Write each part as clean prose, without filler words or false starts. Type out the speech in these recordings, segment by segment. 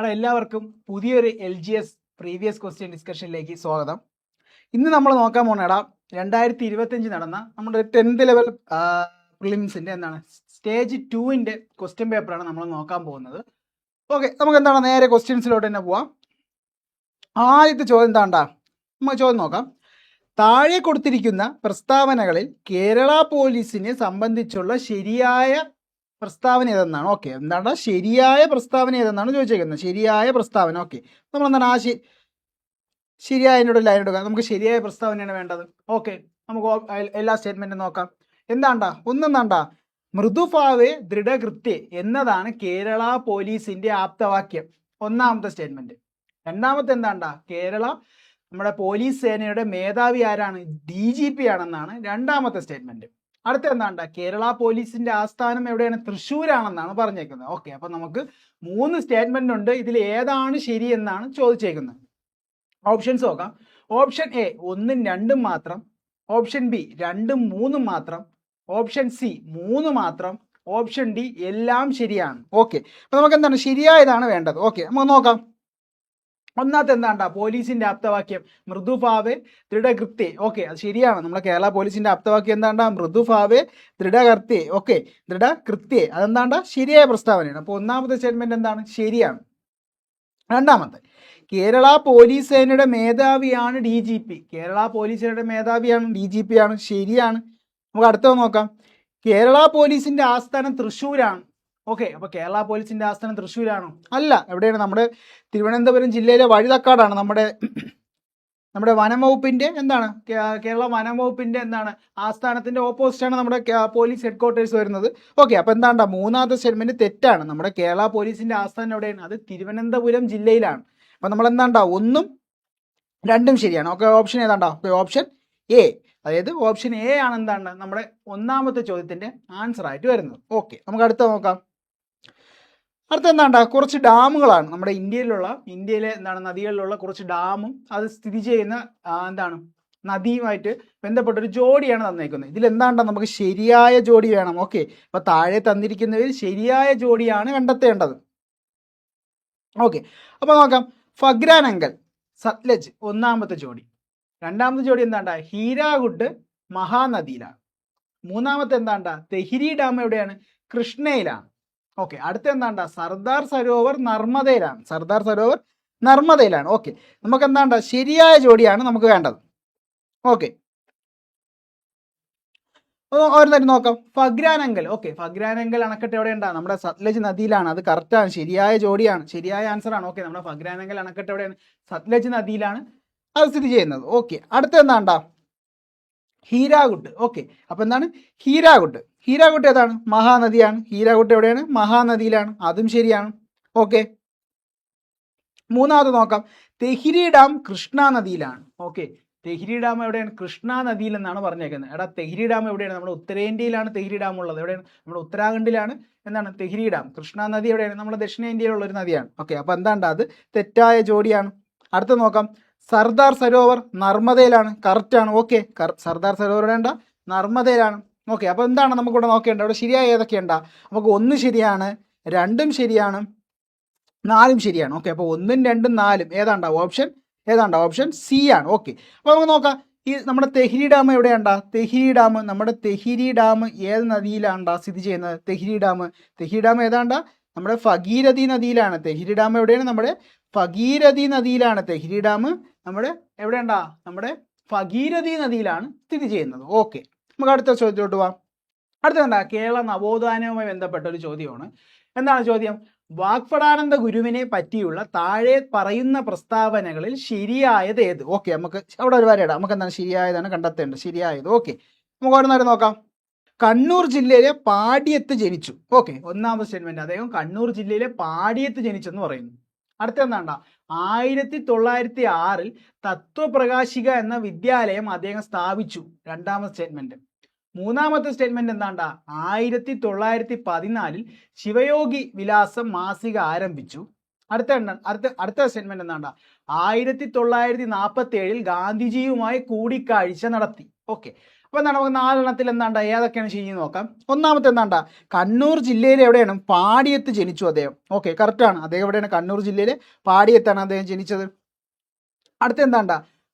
അവിടെ എല്ലാവർക്കും പുതിയൊരു LGS പ്രീവിയസ് ക്വസ്റ്റ്യൻ ഡിസ്കഷനിലേക്ക് സ്വാഗതം. ഇന്ന് നമ്മൾ നോക്കാൻ പോകണേടാ 2025 നടന്ന നമ്മുടെ 10th ലെവൽ പ്രിലിംസിൻ്റെ സ്റ്റേജ് 2ൻ്റെ ക്വസ്റ്റ്യൻ പേപ്പറാണ് നമ്മൾ നോക്കാൻ പോകുന്നത്. ഓക്കെ, നമുക്ക് നേരെ ക്വസ്റ്റ്യൻസിലോട്ട് തന്നെ പോവാം. ആദ്യത്തെ ചോദ്യം എന്താണ്ടാ, നമുക്ക് ചോദ്യം നോക്കാം. താഴെ കൊടുത്തിരിക്കുന്ന പ്രസ്താവനകളിൽ കേരള പോലീസിനെ സംബന്ധിച്ചുള്ള ശരിയായ പ്രസ്താവന ഏതെന്നാണ്. ഓക്കെ, എന്താണ് ശരിയായ പ്രസ്താവന ഏതെന്നാണ് ചോദിച്ചേക്കുന്നത്. ശരിയായ പ്രസ്താവന. ഓക്കെ, നമ്മളെന്താണ് ശരിയായതിനോട് ലൈൻ എടുക്കുക. നമുക്ക് ശരിയായ പ്രസ്താവനയാണ് വേണ്ടത്. ഓക്കെ, നമുക്ക് എല്ലാ സ്റ്റേറ്റ്മെൻറ്റും നോക്കാം. ഒന്നെന്താണ്ടാ മൃദുഭാവേ ദൃഢകൃത്യ എന്നതാണ് കേരള പോലീസിൻ്റെ ആപ്തവാക്യം, ഒന്നാമത്തെ സ്റ്റേറ്റ്മെൻറ്റ്. രണ്ടാമത്തെ കേരള നമ്മുടെ പോലീസ് സേനയുടെ മേധാവി ആരാണ്? DGP ആണെന്നാണ് രണ്ടാമത്തെ സ്റ്റേറ്റ്മെൻറ്റ്. അടുത്ത കേരള പോലീസിന്റെ ആസ്ഥാനം എവിടെയാണ്? തൃശ്ശൂരാണെന്നാണ് പറഞ്ഞേക്കുന്നത്. ഓക്കെ, അപ്പൊ നമുക്ക് 3 സ്റ്റേറ്റ്മെന്റ് ഉണ്ട്. ഇതിൽ ഏതാണ് ശരി എന്നാണ് ചോദിച്ചേക്കുന്നത്. ഓപ്ഷൻസ് നോക്കാം. ഓപ്ഷൻ A 1ഉം 2ഉം മാത്രം, ഓപ്ഷൻ B 2ഉം 3ഉം മാത്രം, ഓപ്ഷൻ C 3 മാത്രം, ഓപ്ഷൻ D എല്ലാം ശരിയാണ്. ഓക്കെ, അപ്പൊ നമുക്ക് ശരിയായതാണ് വേണ്ടത്. ഓക്കെ, നമുക്ക് നോക്കാം. ഒന്നാമത്തെ പോലീസിന്റെ ആപ്തവാക്യം മൃദുഭാവേ ദൃഢകൃത്യ. ഓക്കെ, അത് ശരിയാണ്. നമ്മുടെ കേരള പോലീസിന്റെ ആപ്തവാക്യം മൃദുഭാവേ ദൃഢകൃത്യ. ഓക്കെ, ദൃഢകൃത്യ അതെന്താണ്ടാ ശരിയായ പ്രസ്താവനയാണ്. അപ്പോൾ ഒന്നാമത്തെ സ്റ്റേറ്റ്മെന്റ് ശരിയാണ്. രണ്ടാമത്തെ കേരള പോലീസ് സേനയുടെ മേധാവിയാണ് DGP. കേരള പോലീസ് സേനയുടെ മേധാവിയാണ് DGP ആണ്, ശരിയാണ്. നമുക്ക് അടുത്തത് നോക്കാം. കേരള പോലീസിന്റെ ആസ്ഥാനം തൃശ്ശൂരാണ്. ഓക്കെ, അപ്പോൾ കേരള പോലീസിന്റെ ആസ്ഥാനം തൃശ്ശൂരാണോ? അല്ല. എവിടെയാണ്? നമ്മുടെ തിരുവനന്തപുരം ജില്ലയിലെ വഴിതക്കാടാണ് നമ്മുടെ വനം വകുപ്പിന്റെ കേരള വനം വകുപ്പിന്റെ ആസ്ഥാനത്തിന്റെ ഓപ്പോസിറ്റാണ് നമ്മുടെ പോലീസ് ഹെഡ്ക്വാർട്ടേഴ്സ് വരുന്നത്. ഓക്കെ, അപ്പോൾ മൂന്നാമത്തെ സ്റ്റേറ്റ്മെന്റ് തെറ്റാണ്. നമ്മുടെ കേരള പോലീസിന്റെ ആസ്ഥാനം എവിടെയാണ്? അത് തിരുവനന്തപുരം ജില്ലയിലാണ്. അപ്പൊ നമ്മൾ 1ഉം 2ഉം ശരിയാണ്. Okay, option okay, option A, അതായത് ഓപ്ഷൻ A ആണ് നമ്മുടെ ഒന്നാമത്തെ ചോദ്യത്തിന്റെ ആൻസർ ആയിട്ട് വരുന്നത്. ഓക്കെ, നമുക്ക് അടുത്ത നോക്കാം. അടുത്ത കുറച്ച് ഡാമുകളാണ് നമ്മുടെ ഇന്ത്യയിലെ നദികളിലുള്ള കുറച്ച് ഡാമും അത് സ്ഥിതി ചെയ്യുന്ന നദിയുമായിട്ട് ബന്ധപ്പെട്ടൊരു ജോഡിയാണ് തന്നേക്കുന്നത്. ഇതിൽ നമുക്ക് ശരിയായ ജോഡി വേണം. ഓക്കെ, അപ്പൊ താഴെ തന്നിരിക്കുന്നതിൽ ശരിയായ ജോഡിയാണ് കണ്ടെത്തേണ്ടത്. ഓക്കെ, അപ്പൊ നോക്കാം. ഫഗ്രാനങ്കൽ സത്ലജ് ഒന്നാമത്തെ ജോഡി. രണ്ടാമത്തെ ജോഡി ഹീരാകുഡ് മഹാനദിയിലാണ്. മൂന്നാമത്തെ തെഹിരി ഡാം എവിടെയാണ്? കൃഷ്ണയിലാണ്. ഓക്കെ, അടുത്ത സർദാർ സരോവർ നർമ്മദയിലാണ്. സർദാർ സരോവർ നർമ്മദയിലാണ്. ഓക്കെ, നമുക്ക് ശരിയായ ജോഡിയാണ് നമുക്ക് വേണ്ടത്. ഓക്കെ, ഓരോന്നായിട്ട് നോക്കാം. ഫഗ്രാനങ്കൽ. ഓക്കെ, ഫഗ്രാനങ്കൽ അണക്കെട്ട് എവിടെയുണ്ടാ? നമ്മുടെ സത്ലജ് നദിയിലാണ്. അത് കറക്റ്റാണ്, ശരിയായ ജോഡിയാണ്, ശരിയായ ആൻസർ ആണ്. ഓക്കെ, നമ്മുടെ ഫഗ്രാനങ്കൽ അണക്കെട്ട് എവിടെയാണ്? സത്ലജ് നദിയിലാണ് അത് സ്ഥിതി ചെയ്യുന്നത്. ഓക്കെ, അടുത്ത ഹീരാകുഡ്. ഓക്കെ, അപ്പൊ ഹീരാകുഡ്. ഹീരാകുഡ് ഏതാണ്? മഹാനദിയാണ്. ഹീരാകുഡ് എവിടെയാണ്? മഹാനദിയിലാണ്. അതും ശരിയാണ്. ഓക്കെ, മൂന്നാമത് നോക്കാം. തെഹിരി ഡാം കൃഷ്ണ നദിയിലാണ്. ഓക്കെ, തെഹിരി ഡാം എവിടെയാണ്? കൃഷ്ണ നദിയിൽ എന്നാണ് പറഞ്ഞേക്കുന്നത്. തെഹിരി ഡാം എവിടെയാണ്? നമ്മുടെ ഉത്തരേന്ത്യയിലാണ് തെഹിരി ഡാം ഉള്ളത്. എവിടെയാണ്? നമ്മുടെ ഉത്തരാഖണ്ഡിലാണ് തെഹിരി ഡാം. കൃഷ്ണ നദി എവിടെയാണ്? നമ്മുടെ ദക്ഷിണേന്ത്യയിലുള്ള ഒരു നദിയാണ്. ഓക്കെ, അപ്പൊ അത് തെറ്റായ ജോഡിയാണ്. അടുത്ത നോക്കാം. സർദാർ സരോവർ നർമ്മദയിലാണ്. കറക്റ്റ് ആണ്. ഓക്കെ, സർദാർ സരോവർ വേണ്ട, നർമ്മദയിലാണ്. ഓക്കെ, അപ്പോൾ നമുക്കിവിടെ നോക്കേണ്ടത്? അവിടെ ശരിയായ ഏതൊക്കെയുണ്ടാ? നമുക്ക് 1 ശരിയാണ്, 2ഉം ശരിയാണ്, 4ഉം ശരിയാണ്. ഓക്കെ, അപ്പോൾ 1ഉം 2ഉം 4ഉം ഓപ്ഷൻ C ആണ്. ഓക്കെ, അപ്പോൾ നമുക്ക് നോക്കാം. ഈ നമ്മുടെ തെഹിരി ഡാം എവിടെയാണ്ടാ? നമ്മുടെ തെഹിരി ഡാം ഏത് നദിയിലാണ്ടാ സ്ഥിതി ചെയ്യുന്നത്? തെഹിരി ഡാം ഏതാണ്ടാ? നമ്മുടെ ഭഗീരഥി നദിയിലാണ്. തെഹിരി ഡാം എവിടെയാണ്? നമ്മുടെ ഭഗീരഥി നദിയിലാണ്. തെഹിരി ഡാം നമ്മുടെ എവിടെയുണ്ടാ? നമ്മുടെ ഭഗീരഥി നദിയിലാണ് സ്ഥിതി ചെയ്യുന്നത്. ഓക്കെ, നമുക്ക് അടുത്ത ചോദ്യത്തോട്ട് പോവാം. അടുത്ത കേരള നവോത്ഥാനവുമായി ബന്ധപ്പെട്ട ഒരു ചോദ്യമാണ്. എന്താണ് ചോദ്യം? വാഗ്ഭടാനന്ദ ഗുരുവിനെ പറ്റിയുള്ള താഴെ പറയുന്ന പ്രസ്താവനകളിൽ ശരിയായത് ഏത്? ഓക്കെ, നമുക്ക് അവിടെ ഒരു വരയിടാം. നമുക്ക് ശരിയായതാണ് കണ്ടെത്തേണ്ടത്, ശരിയായത്. ഓക്കെ, നമുക്ക് ഓരോന്നേരം നോക്കാം. കണ്ണൂർ ജില്ലയിലെ പാടിയത്ത് ജനിച്ചു. ഓക്കെ, ഒന്നാമത്തെ സ്റ്റേറ്റ്മെന്റ് അദ്ദേഹം കണ്ണൂർ ജില്ലയിലെ പാടിയത്ത് ജനിച്ചെന്ന് പറയുന്നു. അടുത്ത 1906 തത്വപ്രകാശിക എന്ന വിദ്യാലയം അദ്ദേഹം സ്ഥാപിച്ചു. രണ്ടാമത്തെ സ്റ്റേറ്റ്മെന്റ്. മൂന്നാമത്തെ സ്റ്റേറ്റ്മെന്റ് 1914 ശിവയോഗി വിലാസം മാസിക ആരംഭിച്ചു. അടുത്ത സ്റ്റേറ്റ്മെന്റ് 1947 ഗാന്ധിജിയുമായി കൂടിക്കാഴ്ച നടത്തി. ഓക്കെ, അപ്പോൾ എന്താണ് നമുക്ക് 4 എന്താണ്ട ഏതൊക്കെയാണ് ശരി നോക്കാം. ഒന്നാമത്തെ എന്താണ്ട കണ്ണൂർ ജില്ലയിലെ എവിടെയാണ് പാടിയത്ത് ജനിച്ചു അദ്ദേഹം. ഓക്കെ, കറക്റ്റാണ്. അദ്ദേഹം എവിടെയാണ്? കണ്ണൂർ ജില്ലയിലെ പാടിയത്താണ് അദ്ദേഹം ജനിച്ചത്. അടുത്ത എന്താണ്ട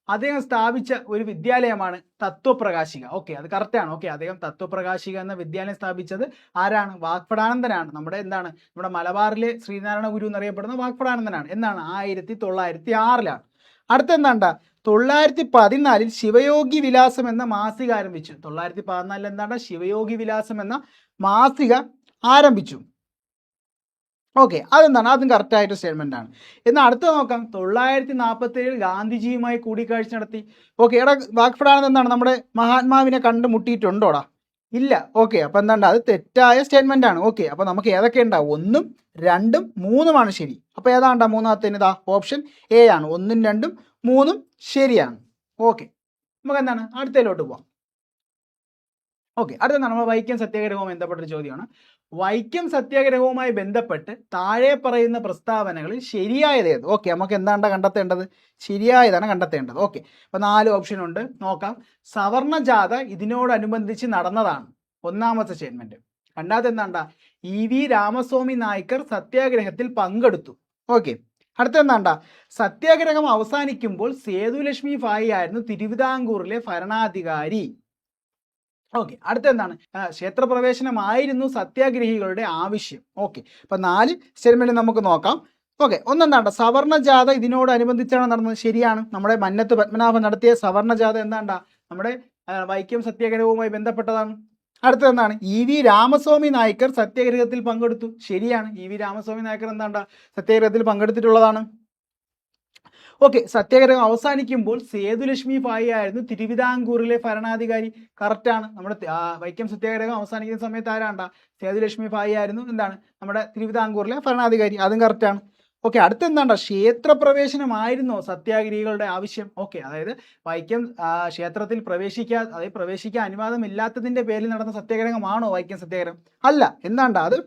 അദ്ദേഹം സ്ഥാപിച്ച ഒരു വിദ്യാലയമാണ് തത്വപ്രകാശിക. ഓക്കെ, അത് കറക്റ്റാണ്. ഓക്കെ, അദ്ദേഹം തത്വപ്രകാശിക എന്ന വിദ്യാലയം സ്ഥാപിച്ചത് ആരാണ്? വാഗ്ഭടാനന്ദനാണ്. നമ്മുടെ മലബാറിലെ ശ്രീനാരായണ ഗുരു എന്നറിയപ്പെടുന്ന വാഗ്ഭടാനന്ദനാണ്. എന്നാണ് 1906 അടുത്ത എന്താണ്ട 914 ശിവയോഗി വിലാസം എന്ന മാസിക ആരംഭിച്ചു. 914 എന്താണ് ശിവയോഗി വിലാസം എന്ന മാസിക ആരംഭിച്ചു. ഓക്കെ, അതെന്താണ്? അതും കറക്റ്റായിട്ട് സ്റ്റേറ്റ്മെന്റ് ആണ്. എന്നാൽ അടുത്ത നോക്കാം. 947 ഗാന്ധിജിയുമായി കൂടിക്കാഴ്ച നടത്തി. ഓക്കെ, എടാ വാഗ്ഭടാനന്ദൻ എന്താണ് നമ്മുടെ മഹാത്മാവിനെ കണ്ടുമുട്ടിയിട്ടുണ്ടോടാ? ഇല്ല. ഓക്കെ, അപ്പം എന്താണ്ട് അത് തെറ്റായ സ്റ്റേറ്റ്മെന്റ് ആണ്. ഓക്കെ, അപ്പം നമുക്ക് ഏതൊക്കെ ഉണ്ടാവും? 1, 2, 3 ശരി. അപ്പോൾ ഏതാണ്ടാ മൂന്നാമത്തേന്? ഇതാ ഓപ്ഷൻ എ ആണ്. 1, 2, 3 ശരിയാണ്. ഓക്കെ, നമുക്ക് എന്താണ് അടുത്തതിലോട്ട് പോവാം. ഓക്കെ, അടുത്തെന്താണ് നമ്മൾ വൈക്കം സത്യാഗ്രഹവുമായി ബന്ധപ്പെട്ടൊരു ചോദ്യമാണ്. വൈക്കം സത്യാഗ്രഹവുമായി ബന്ധപ്പെട്ട് താഴെ പറയുന്ന പ്രസ്താവനകളിൽ ശരിയായത് ഏത്? ഓക്കെ, നമുക്ക് എന്താണ്ട കണ്ടെത്തേണ്ടത്? ശരിയായതാണ് കണ്ടെത്തേണ്ടത്. ഓക്കെ, അപ്പോൾ 4 ഓപ്ഷൻ ഉണ്ട്, നോക്കാം. സവർണ ജാഥ ഇതിനോടനുബന്ധിച്ച് നടന്നതാണ് ഒന്നാമത്തെ സ്റ്റേറ്റ്മെന്റ്. രണ്ടാമത്തെ എന്താണ്ട EV രാമസ്വാമി നായ്ക്കർ സത്യാഗ്രഹത്തിൽ പങ്കെടുത്തു. ഓക്കെ, അടുത്തെന്താണ്ട സത്യാഗ്രഹം അവസാനിക്കുമ്പോൾ സേതുലക്ഷ്മി ഭായി ആയിരുന്നു തിരുവിതാംകൂറിലെ ഭരണാധികാരി. ഓക്കെ, അടുത്തെന്താണ് ക്ഷേത്രപ്രവേശനമായിരുന്നു സത്യാഗ്രഹികളുടെ ആവശ്യം. ഓക്കെ, അപ്പം 4 സ്റ്റേറ്റ്മെന്റ് നമുക്ക് നോക്കാം. ഓക്കെ, ഒന്നെന്താണ്ട സവർണ ജാഥ ഇതിനോടനുബന്ധിച്ചാണ് നടന്നത്. ശരിയാണ്. നമ്മുടെ മന്നത്ത് പത്മനാഭൻ നടത്തിയ സവർണ ജാഥ എന്താണ്ട നമ്മുടെ വൈക്കം സത്യാഗ്രഹവുമായി ബന്ധപ്പെട്ടതാണ്. അടുത്തതെന്താണ് EV രാമസ്വാമി നായ്ക്കർ സത്യാഗ്രഹത്തിൽ പങ്കെടുത്തു. ശരിയാണ്. EV രാമസ്വാമി നായ്ക്കർ എന്താണ്ട സത്യാഗ്രഹത്തിൽ പങ്കെടുത്തിട്ടുള്ളതാണ്. ഓക്കെ, സത്യാഗ്രഹം അവസാനിക്കുമ്പോൾ സേതുലക്ഷ്മി ഭായി ആയിരുന്നു തിരുവിതാംകൂറിലെ ഭരണാധികാരി. കറക്റ്റാണ്. നമ്മുടെ വൈക്കം സത്യാഗ്രഹം അവസാനിക്കുന്ന സമയത്ത് ആരാണ്ട സേതുലക്ഷ്മി ഭായി ആയിരുന്നു എന്താണ് നമ്മുടെ തിരുവിതാംകൂറിലെ ഭരണാധികാരി. അതും കറക്റ്റാണ്. ഓക്കെ, അടുത്തെന്താണ്ട ക്ഷേത്രപ്രവേശനമായിരുന്നോ സത്യാഗ്രഹികളുടെ ആവശ്യം? ഓക്കെ, അതായത് വൈക്കം ക്ഷേത്രത്തിൽ പ്രവേശിക്കാൻ അനുവാദമില്ലാത്തതിന്റെ പേരിൽ നടന്ന സത്യാഗ്രഹമാണോ വൈക്കം സത്യാഗ്രഹം? അല്ല. എന്താണ്ട അത്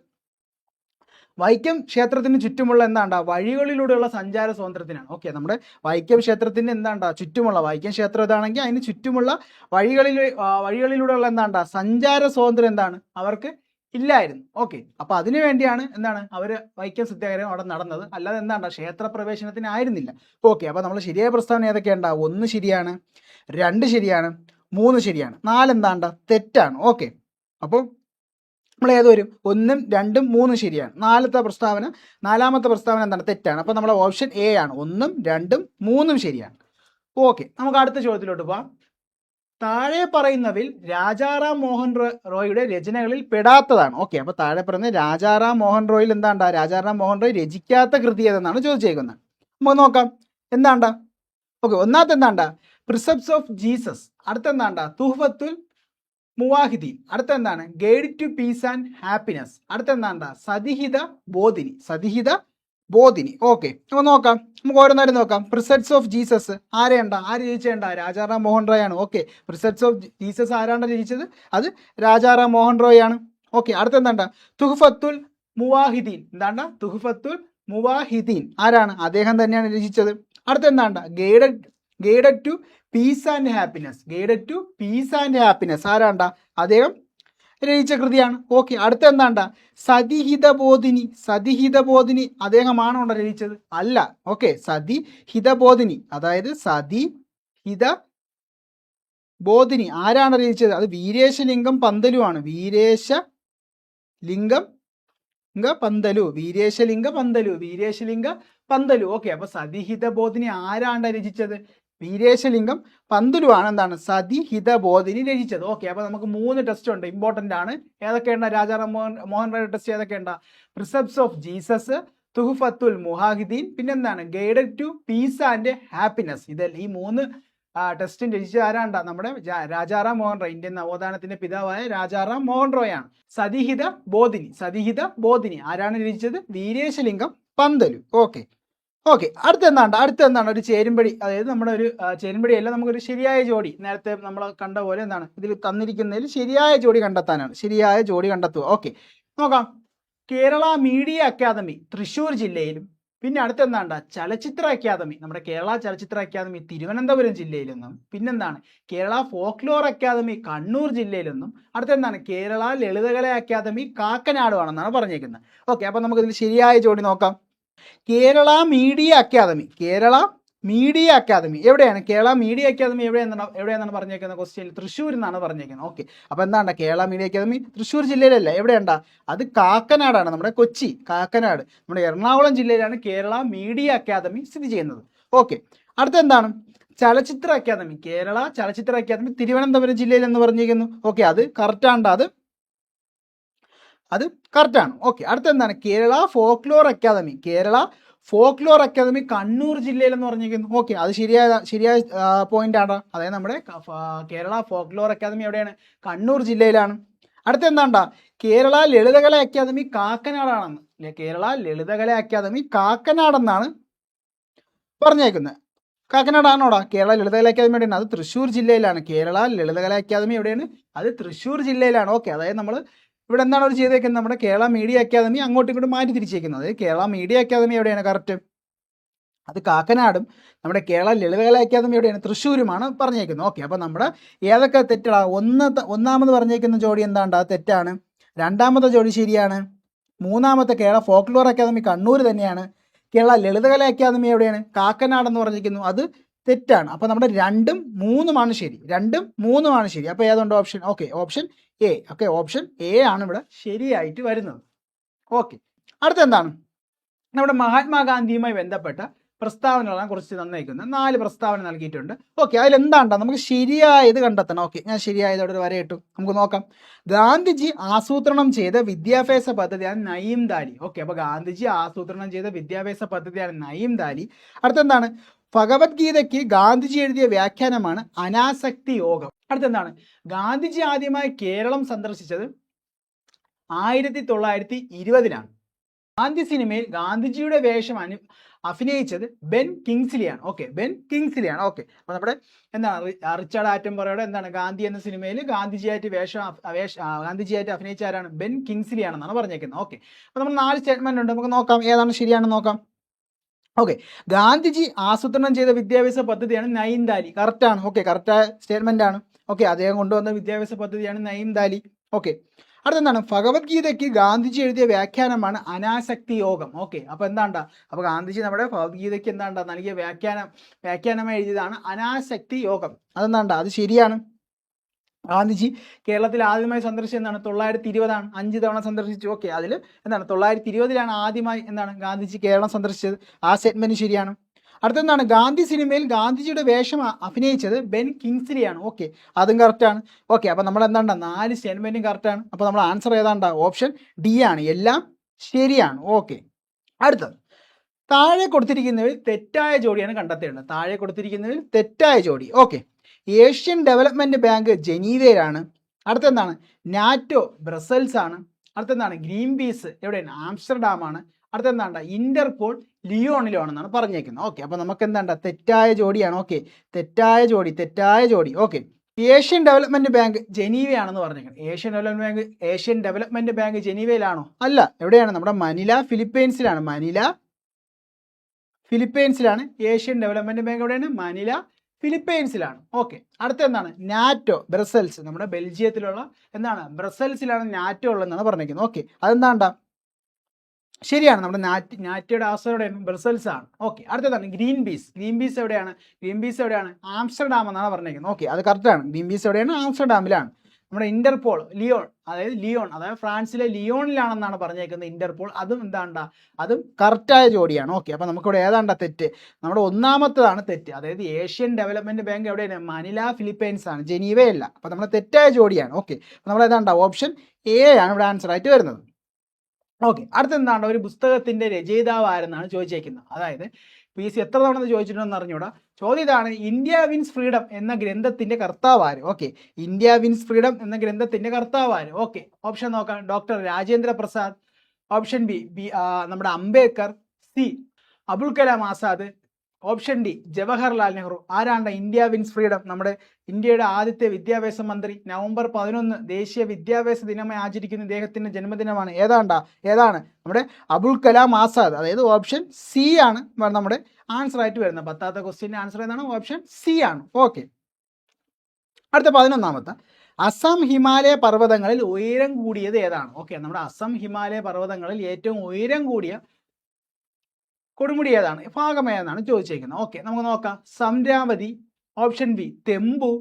വൈക്കം ക്ഷേത്രത്തിന് ചുറ്റുമുള്ള എന്താണ്ട വഴികളിലൂടെയുള്ള സഞ്ചാര സ്വാതന്ത്ര്യത്തിനാണ്. ഓക്കെ, നമ്മുടെ വൈക്കം ക്ഷേത്രത്തിന് എന്താണ്ട ചുറ്റുമുള്ള വൈക്കം ക്ഷേത്രം ഇതാണെങ്കിൽ അതിന് ചുറ്റുമുള്ള വഴികളിലൂടെയുള്ള എന്താണ്ട സഞ്ചാര സ്വാതന്ത്ര്യം എന്താണ് അവർക്ക് ഇല്ലായിരുന്നു. ഓക്കെ, അപ്പോൾ അതിനു വേണ്ടിയാണ് എന്താണ് അവർ വൈക്കം സത്യാഗ്രഹം അവിടെ നടന്നത്. അല്ലാതെ എന്താണ്ട ക്ഷേത്രപ്രവേശനത്തിന് ആയിരുന്നില്ല. ഓക്കെ, അപ്പോൾ നമ്മൾ ശരിയായ പ്രസ്താവന ഏതൊക്കെയുണ്ടാ? 1 ശരിയാണ്, 2 ശരിയാണ്, 3 ശരിയാണ്, 4 എന്താണ്ട തെറ്റാണ്. ഓക്കെ, അപ്പോൾ നമ്മൾ ഏത് വരും? 1, 2, 3 ശരിയാണ്. നാലാമത്തെ പ്രസ്താവന എന്താണ്? തെറ്റാണ്. അപ്പോൾ നമ്മുടെ ഓപ്ഷൻ എ ആണ്. 1, 2, 3 ശരിയാണ്. ഓക്കെ, നമുക്ക് അടുത്ത ചോദ്യത്തിലോട്ട് പോവാം. താഴെ പറയുന്നതിൽ രാജാറാം മോഹൻ റോയിയുടെ രചനകളിൽ പെടാത്തതാണ്. ഓക്കെ, അപ്പോൾ താഴെ പറയുന്നത് രാജാറാം മോഹൻ റോയിൽ എന്താണ്ട രാജാറാം മോഹൻ റോയ് രചിക്കാത്ത കൃതി ഏതെന്നാണ് ചോദിച്ചേക്കുന്നത്. നമുക്ക് നോക്കാം. എന്താണ്ട ഓക്കെ, ഒന്നാമത്തെ എന്താണ്ട പ്രിസെപ്റ്റ്സ് ഓഫ് ജീസസ്. അടുത്തെന്താണ്ട തുഹ്ഫത്തുൽ മുവാഹിദീൻ. അടുത്തെന്താണ് guide to peace and happiness. അടുത്തെന്താണ്ട സതിഹിത ബോധിനി. ഓക്കെ, നമുക്ക് നോക്കാം. നമുക്ക് ഓരോന്നാരും നോക്കാം. പ്രിസെപ്റ്റ്സ് ഓഫ് ജീസസ് ആര് രചിച്ചേണ്ട? രാജാറാം മോഹൻ റോയ് ആണ്. ഓക്കെ, പ്രിസെപ്റ്റ്സ് ഓഫ് ജീസസ് ആരാണ് രചിച്ചത്? അത് രാജാറാം മോഹൻ റോയ് ആണ്. ഓക്കെ, അടുത്തെന്താണ്ട തുഹ്ഫത്തുൽ മുവാഹിദീൻ. എന്താണ്ട തുഹ്ഫത്തുൽ മുവാഹിദീൻ ആരാണ്? അദ്ദേഹം തന്നെയാണ് രചിച്ചത്. അടുത്തെന്താണ്ട guide to peace and happiness ആരാണ്ട? അദ്ദേഹം രചിച്ച കൃതിയാണ്. ഓക്കെ, അടുത്ത എന്താണ്ട സതിഹിത ബോധിനി അദ്ദേഹമാണോ രചിച്ചത്? അല്ല. ഓക്കെ, സതിഹിത ബോധിനി അതായത് സതിഹിത ബോധിനി ആരാണ് രചിച്ചത്? അത് വീരേശലിംഗം പന്തലു ആണ്. വീരേശലിംഗ പന്തലു. ഓക്കെ, അപ്പൊ സതിഹിത ബോധിനി ആരാണ് രചിച്ചത്? വീരേശലിംഗം പന്തുലു ആണ് എന്താണ് സതിഹിത ബോധിനി രചിച്ചത്. ഓക്കെ, അപ്പോൾ നമുക്ക് 3 ടെസ്റ്റ് ഉണ്ട്, ഇമ്പോർട്ടൻ്റ് ആണ്. ഏതൊക്കെയുണ്ട? രാജാറാം മോഹൻ റോയ് ടെസ്റ്റ് ഏതൊക്കെയുണ്ട? Precepts of Jesus, Tuhfatul Muhahidin, പിന്നെന്താണ് guide to peace and happiness. ഈ 3 ടെസ്റ്റും രചിച്ച ആരാണ്ട? നമ്മുടെ രാജാറാം മോഹൻ റോയ്. ഇന്ത്യൻ നവോത്ഥാനത്തിന്റെ പിതാവായ രാജാറാം മോഹൻ റോയ് ആണ്. സതിഹിത ബോധിനി ആരാണ് രചിച്ചത്? വീരേശലിംഗം പന്തലു. ഓക്കെ, അടുത്തെന്താണ് ഒരു ചേരുംപടി. അതായത് നമ്മുടെ ഒരു ചേരുംപടി അല്ല, നമുക്കൊരു ശരിയായ ജോഡി. നേരത്തെ നമ്മൾ കണ്ട പോലെ എന്താണ് ഇതിൽ തന്നിരിക്കുന്നതിൽ ശരിയായ ജോഡി കണ്ടെത്താനാണ്. ശരിയായ ജോഡി കണ്ടെത്തുക. ഓക്കെ, നോക്കാം. കേരള മീഡിയ അക്കാദമി തൃശ്ശൂർ ജില്ലയിലും പിന്നെ അടുത്തെന്താണ്ട ചലച്ചിത്ര അക്കാദമി, നമ്മുടെ കേരള ചലച്ചിത്ര അക്കാദമി തിരുവനന്തപുരം ജില്ലയിൽ നിന്നും. പിന്നെന്താണ് കേരള ഫോക്ലോർ അക്കാദമി കണ്ണൂർ ജില്ലയിൽ നിന്നും. അടുത്തെന്താണ് കേരള ലളിതകല അക്കാദമി കാക്കനാടുമാണെന്നാണ് പറഞ്ഞേക്കുന്നത്. ഓക്കെ, അപ്പോൾ നമുക്കിതിൽ ശരിയായ ജോഡി നോക്കാം. Kerala media academy, Kerala media academy എവിടെയാണ്? കേരള മീഡിയ അക്കാദമി എവിടെയെന്നാണ് പറഞ്ഞേക്കുന്നത്? ക്വസ്റ്റ്യനിൽ തൃശ്ശൂർ എന്നാണ് പറഞ്ഞേക്കുന്നത്. ഓക്കെ, അപ്പോൾ എന്താണ് കേരള മീഡിയ അക്കാദമി തൃശ്ശൂർ ജില്ലയിലല്ല, എവിടെയുണ്ടാ? അത് കാക്കനാടാണ്, നമ്മുടെ കൊച്ചി കാക്കനാട്, നമ്മുടെ എറണാകുളം ജില്ലയിലാണ് കേരള മീഡിയ അക്കാദമി സ്ഥിതി ചെയ്യുന്നത്. ഓക്കെ, അടുത്തെന്താണ് ചലച്ചിത്ര അക്കാദമി, കേരള ചലച്ചിത്ര അക്കാദമി തിരുവനന്തപുരം ജില്ലയിൽ എന്ന് പറഞ്ഞിരിക്കുന്നു. ഓക്കെ, അത് കറക്റ്റാണ്, അത് കറക്റ്റാണ്. ഓക്കെ, അടുത്തെന്താണ് Kerala folklore academy, Kerala folklore academy Kannur ജില്ലയിൽ എന്ന് പറഞ്ഞിരിക്കുന്നു. ഓക്കെ, അത് ശരിയായ പോയിന്റ് ആണ്. അതായത് നമ്മുടെ കേരള ഫോക്ലോർ അക്കാദമി എവിടെയാണ്? കണ്ണൂർ ജില്ലയിലാണ്. അടുത്തെന്താണ്ടാ കേരള ലളിതകല അക്കാദമി കാക്കനാടാണെന്ന്, കേരള ലളിതകല അക്കാദമി കാക്കനാടെന്നാണ് പറഞ്ഞേക്കുന്നത്. കാക്കനാടാണോടാ കേരള ലളിതകല അക്കാദമി എവിടെയാണ്? അത് തൃശ്ശൂർ ജില്ലയിലാണ്. കേരള ലളിതകല അക്കാദമി എവിടെയാണ്? അത് തൃശ്ശൂർ ജില്ലയിലാണ്. ഓക്കെ, അതായത് നമ്മൾ ഇവിടെ എന്താണ് അവർ ചെയ്തേക്കുന്നത്? നമ്മുടെ കേരള മീഡിയ അക്കാദമി അങ്ങോട്ടും ഇങ്ങോട്ടും മാറ്റി തിരിച്ചേക്കുന്നത്. കേരള മീഡിയ അക്കാദമി എവിടെയാണ്? കറക്റ്റ്, അത് കാക്കനാടും. നമ്മുടെ കേരള ലളിതകല അക്കാദമി എവിടെയാണ്? തൃശ്ശൂരുമാണ് പറഞ്ഞേക്കുന്നത്. ഓക്കെ, അപ്പോൾ നമ്മുടെ ഏതൊക്കെ തെറ്റാണ്? ഒന്നാമത് പറഞ്ഞേക്കുന്ന ജോഡി എന്താണ്ട്? അത് തെറ്റാണ്. രണ്ടാമത്തെ ജോഡി ശരിയാണ്. മൂന്നാമത്തെ കേരള ഫോക്ലോർ അക്കാദമി കണ്ണൂർ തന്നെയാണ്. കേരള ലളിതകല അക്കാദമി എവിടെയാണ്? കാക്കനാടെന്ന് പറഞ്ഞിരിക്കുന്നു, അത് തെറ്റാണ്. അപ്പോൾ നമ്മുടെ 2ഉം 3ഉമാണ് ശരി, 2ഉം 3ഉമാണ് ശരി. അപ്പോൾ ഏതുണ്ട് option? Okay, option A. Okay, option A ആണ് ഇവിടെ ശരിയായിട്ട് വരുന്നത്. ഓക്കെ, അടുത്തെന്താണ് നമ്മുടെ മഹാത്മാഗാന്ധിയുമായി ബന്ധപ്പെട്ട പ്രസ്താവനകളാണ് കുറച്ച് തന്നേക്കുന്നത്. 4 പ്രസ്താവന നൽകിയിട്ടുണ്ട്. ഓക്കെ, അതിലെന്താണ്ടാ നമുക്ക് ശരിയായത് കണ്ടെത്തണം. ഓക്കെ, ഞാൻ ശരിയായത് അവിടെ ഒരു വരയിട്ടു, നമുക്ക് നോക്കാം. ഗാന്ധിജി ആസൂത്രണം ചെയ്ത വിദ്യാഭ്യാസ പദ്ധതിയാണ് നയീം ദാലി. ഓക്കെ, അപ്പോൾ ഗാന്ധിജി ആസൂത്രണം ചെയ്ത വിദ്യാഭ്യാസ പദ്ധതിയാണ് നയീം ദാലി. അടുത്തെന്താണ് ഭഗവത്ഗീതയ്ക്ക് ഗാന്ധിജി എഴുതിയ വ്യാഖ്യാനമാണ് അനാസക്തി യോഗം. അടുത്തെന്താണ് ഗാന്ധിജി ആദ്യമായി കേരളം സന്ദർശിച്ചത് 1920-ലാണ്. ഗാന്ധി സിനിമയിൽ ഗാന്ധിജിയുടെ വേഷം അഭിനയിച്ചത് ബെൻ കിങ്സ്ലിയാണ്. ഓക്കെ, ബെൻ കിങ്സ്ലിയാണ്. ഓക്കെ, അപ്പോൾ നമ്മുടെ എന്താണ് റിച്ചാർഡ് ആറ്റംബറോയുടെ എന്താണ് ഗാന്ധി എന്ന സിനിമയിൽ ഗാന്ധിജിയായിട്ട് ഗാന്ധിജിയായിട്ട് അഭിനയിച്ച ആരാണ്? ബെൻ കിങ്സ്ലി ആണെന്നാണ് പറഞ്ഞേക്കുന്നത്. ഓക്കെ, അപ്പോൾ നമ്മൾ 4 സ്റ്റേറ്റ്മെന്റ് ഉണ്ട്, നമുക്ക് നോക്കാം ഏതാണ് ശരിയാണെന്ന് നോക്കാം. ഓക്കെ, ഗാന്ധിജി ആസൂത്രണം ചെയ്ത വിദ്യാഭ്യാസ പദ്ധതിയാണ് നയീം ദാലി. കറക്റ്റാണ്. ഓക്കെ, കറക്റ്റായ സ്റ്റേറ്റ്മെന്റ് ആണ്. ഓക്കെ, അദ്ദേഹം കൊണ്ടുവന്ന വിദ്യാഭ്യാസ പദ്ധതിയാണ് നയീം ദാലി. ഓക്കെ, അടുത്തെന്താണ് ഭഗവത്ഗീതയ്ക്ക് ഗാന്ധിജി എഴുതിയ വ്യാഖ്യാനമാണ് അനാസക്തി യോഗം. ഓക്കെ, അപ്പോൾ എന്താണ്ടാ അപ്പോൾ ഗാന്ധിജി നമ്മുടെ ഭഗവത്ഗീതയ്ക്ക് എന്താണ്ടാ നൽകിയ വ്യാഖ്യാനമായി എഴുതിയതാണ് അനാസക്തി യോഗം. അതെന്താണ്ടാ അത് ശരിയാണ്. ഗാന്ധിജി കേരളത്തിൽ ആദ്യമായി സന്ദർശിച്ചത് എന്താണ്? 1920ആണ്. 5 തവണ സന്ദർശിച്ചു. ഓക്കെ, അതിൽ എന്താണ് 1920-ലാണ് ആദ്യമായി എന്താണ് ഗാന്ധിജി കേരളം സന്ദർശിച്ചത്. ആ സ്റ്റേറ്റ്മെന്റ് ശരിയാണ്. അടുത്തെന്താണ് ഗാന്ധി സിനിമയിൽ ഗാന്ധിജിയുടെ വേഷം അഭിനയിച്ചത് ബെൻ കിങ്സ്ലിയാണ്. ഓക്കെ, അതും കറക്റ്റാണ്. ഓക്കെ, അപ്പോൾ നമ്മൾ എന്താണ്ടാ 4 സ്റ്റേറ്റ്മെന്റും കറക്റ്റാണ്. അപ്പോൾ നമ്മൾ ആൻസർ ഏതാണ്ടാ ഓപ്ഷൻ ഡി ആണ്, എല്ലാം ശരിയാണ്. ഓക്കെ, അടുത്തത് താഴെ കൊടുത്തിരിക്കുന്നതിൽ തെറ്റായ ജോഡിയാണ് കണ്ടെത്തേണ്ടത്. താഴെ കൊടുത്തിരിക്കുന്നതിൽ തെറ്റായ ജോഡി. ഓക്കെ, ഏഷ്യൻ ഡെവലപ്മെന്റ് ബാങ്ക് ജനീവയിലാണ്. അടുത്തെന്താണ് നാറ്റോ ബ്രസൽസ് ആണ്. അടുത്തെന്താണ് ഗ്രീൻ പീസ് എവിടെയാണ്? ആംസ്റ്റർഡാം ആണ്. അടുത്തെന്താണ്ട ഇന്റർപോൾ ലിയോണിലാണെന്നാണ് പറഞ്ഞേക്കുന്നത്. ഓക്കെ, അപ്പോൾ നമുക്ക് എന്താണ്ട തെറ്റായ ജോഡിയാണ്. ഓക്കെ, തെറ്റായ ജോഡി. ഓക്കെ, ഏഷ്യൻ ഡെവലപ്മെന്റ് ബാങ്ക് ജനീവയാണെന്ന് പറഞ്ഞേക്കുന്നത്. ഏഷ്യൻ ഡെവലപ്മെന്റ് ബാങ്ക് ജനീവയിലാണോ? അല്ല, എവിടെയാണ്? നമ്മുടെ മനില ഫിലിപ്പൈൻസിലാണ് ഏഷ്യൻ ഡെവലപ്മെന്റ് ബാങ്ക്. എവിടെയാണ്? മനില ഫിലിപ്പൈൻസിലാണ്. ഓക്കെ, അടുത്തെന്താണ് നാറ്റോ ബ്രസൽസ്, നമ്മുടെ ബെൽജിയത്തിലുള്ള എന്താണ് ബ്രസൽസിലാണ് നാറ്റോ ഉള്ളതെന്നാണ് പറഞ്ഞിരിക്കുന്നത്. ഓക്കെ, അതെന്താണ്ടാ ശരിയാണ്. നമ്മുടെ നാറ്റോയുടെ ആശ്രയം ബ്രസൽസ് ആണ്. ഓക്കെ, അടുത്തതാണ് ഗ്രീൻ പീസ് എവിടെയാണ്? ആംസ്റ്റർഡാം എന്നാണ് പറഞ്ഞിരിക്കുന്നത്. ഓക്കെ, അത് കറക്റ്റാണ്. ഗ്രീൻ പീസ് എവിടെയാണ്? ആംസ്റ്റർഡാമിലാണ്. നമ്മുടെ ഇന്റർപോൾ അതായത് ഫ്രാൻസിലെ ലിയോണിലാണെന്നാണ് പറഞ്ഞേക്കുന്നത് ഇന്റർപോൾ. അതും എന്താണ്ടാ അതും കറക്റ്റായ ജോഡിയാണ്. ഓക്കെ, അപ്പോൾ നമുക്കിവിടെ ഏതാണ്ടാ തെറ്റ്? നമ്മുടെ ഒന്നാമത്തതാണ് തെറ്റ്. അതായത് ഏഷ്യൻ ഡെവലപ്മെന്റ് ബാങ്ക് എവിടെയാണ്? മനില ഫിലിപ്പൈൻസ് ആണ്, ജനീവയല്ല. അപ്പോൾ നമ്മുടെ തെറ്റായ ജോഡിയാണ്. ഓക്കെ, അപ്പോൾ നമ്മൾ ഏതാണ്ടാ ഓപ്ഷൻ എ ആണ് ഇവിടെ ആൻസർ ആയിട്ട് വരുന്നത്. ഓക്കെ, അടുത്തെന്താണ് ഒരു പുസ്തകത്തിന്റെ രചയിതാവ് ആരെന്നാണ് ചോദിച്ചേക്കുന്നത്. അതായത് PC എത്ര തവണ ചോദിച്ചിട്ടുണ്ടെന്ന് അറിഞ്ഞൂടാ. ചോദ്യം ഇതാണ്, ഇന്ത്യ വിൻസ് ഫ്രീഡം എന്ന ഗ്രന്ഥത്തിന്റെ കർത്താവ് ആര്? ഓക്കെ, ഇന്ത്യ വിൻസ് ഫ്രീഡം എന്ന ഗ്രന്ഥത്തിന്റെ കർത്താവ് ആര്? ഓക്കെ, ഓപ്ഷൻ നോക്കാം. Doctor Rajendra Prasad. Option B നമ്മുടെ Ambedkar. C Abul Kalam Azad. Option D Jawaharlal Nehru. ആരാണ്ട ഇന്ത്യ വിൻസ് ഫ്രീഡം, നമ്മുടെ ഇന്ത്യയുടെ ആദ്യത്തെ വിദ്യാഭ്യാസ മന്ത്രി. നവംബർ 11 ദേശീയ വിദ്യാഭ്യാസ ദിനമായി ആചരിക്കുന്ന ഇദ്ദേഹത്തിന്റെ ജന്മദിനമാണ്. ഏതാണ് നമ്മുടെ അബുൽ കലാം ആസാദ്. അതായത് ഓപ്ഷൻ സി ആണ് നമ്മുടെ ആൻസർ ആയിട്ട് വരുന്നത്. 10ാമത്തെ ക്വസ്റ്റ്യൻ്റെ ആൻസർ ഏതാണ്? ഓപ്ഷൻ സി ആണ്. ഓക്കെ, അടുത്ത 11ാമത്തെ, അസം ഹിമാലയ പർവ്വതങ്ങളിൽ ഉയരം കൂടിയത് ഏതാണ്? ഓക്കെ, നമ്മുടെ അസം ഹിമാലയ പർവ്വതങ്ങളിൽ ഏറ്റവും ഉയരം കൂടിയ കൊടുമുടി ഏതാണ്, ഭാഗം ഏതാണ് ചോദിച്ചേക്കുന്നത്. ഓക്കെ, നമുക്ക് നോക്കാം. സംരാവതി, ഓപ്ഷൻ ബി തെമ്പു,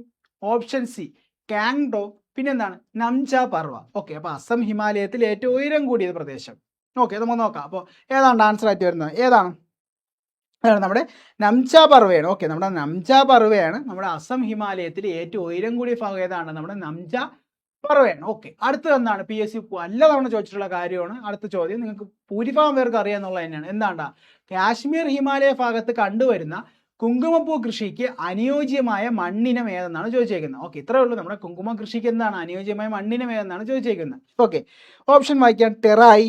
ഓപ്ഷൻ സി കാങ്ഡോ, പിന്നെന്താണ് നംച പർവ. ഓക്കെ, അപ്പോൾ അസം ഹിമാലയത്തിൽ ഏറ്റവും ഉയരം കൂടിയ പ്രദേശം. ഓക്കെ, നമുക്ക് നോക്കാം. അപ്പോൾ ഏതാണ് ആൻസർ ആയിട്ട് വരുന്നത്? ഏതാണ് നമ്മുടെ നംച പർവയാണ്. ഓക്കെ, നമ്മുടെ നംച പർവയാണ് നമ്മുടെ അസം ഹിമാലയത്തിൽ ഏറ്റവും ഉയരം കൂടിയ ഭാഗം ഏതാണ്? നമ്മുടെ നംച പർവയാണ്. ഓക്കെ, അടുത്തത് എന്താണ്? PSC പലതവണ ചോദിച്ചിട്ടുള്ള കാര്യമാണ്. അടുത്ത ചോദ്യം നിങ്ങൾക്ക് ഭൂരിഭാഗം പേർക്ക് അറിയാന്നുള്ളത് തന്നെയാണ്. എന്താണ്ടാ കാശ്മീർ ഹിമാലയ ഭാഗത്ത് കണ്ടുവരുന്ന കുങ്കുമപ്പൂ കൃഷിക്ക് അനുയോജ്യമായ മണ്ണിനം ഏതെന്നാണ് ചോദിച്ചേക്കുന്നത്. ഓക്കെ, ഇത്രയേ ഉള്ളൂ. നമ്മുടെ കുങ്കുമ കൃഷിക്ക് എന്താണ് അനുയോജ്യമായ മണ്ണിനം ഏതെന്നാണ് ചോദിച്ചേക്കുന്നത്. ഓക്കെ, ഓപ്ഷൻ വായിക്കാം. ടെറായി,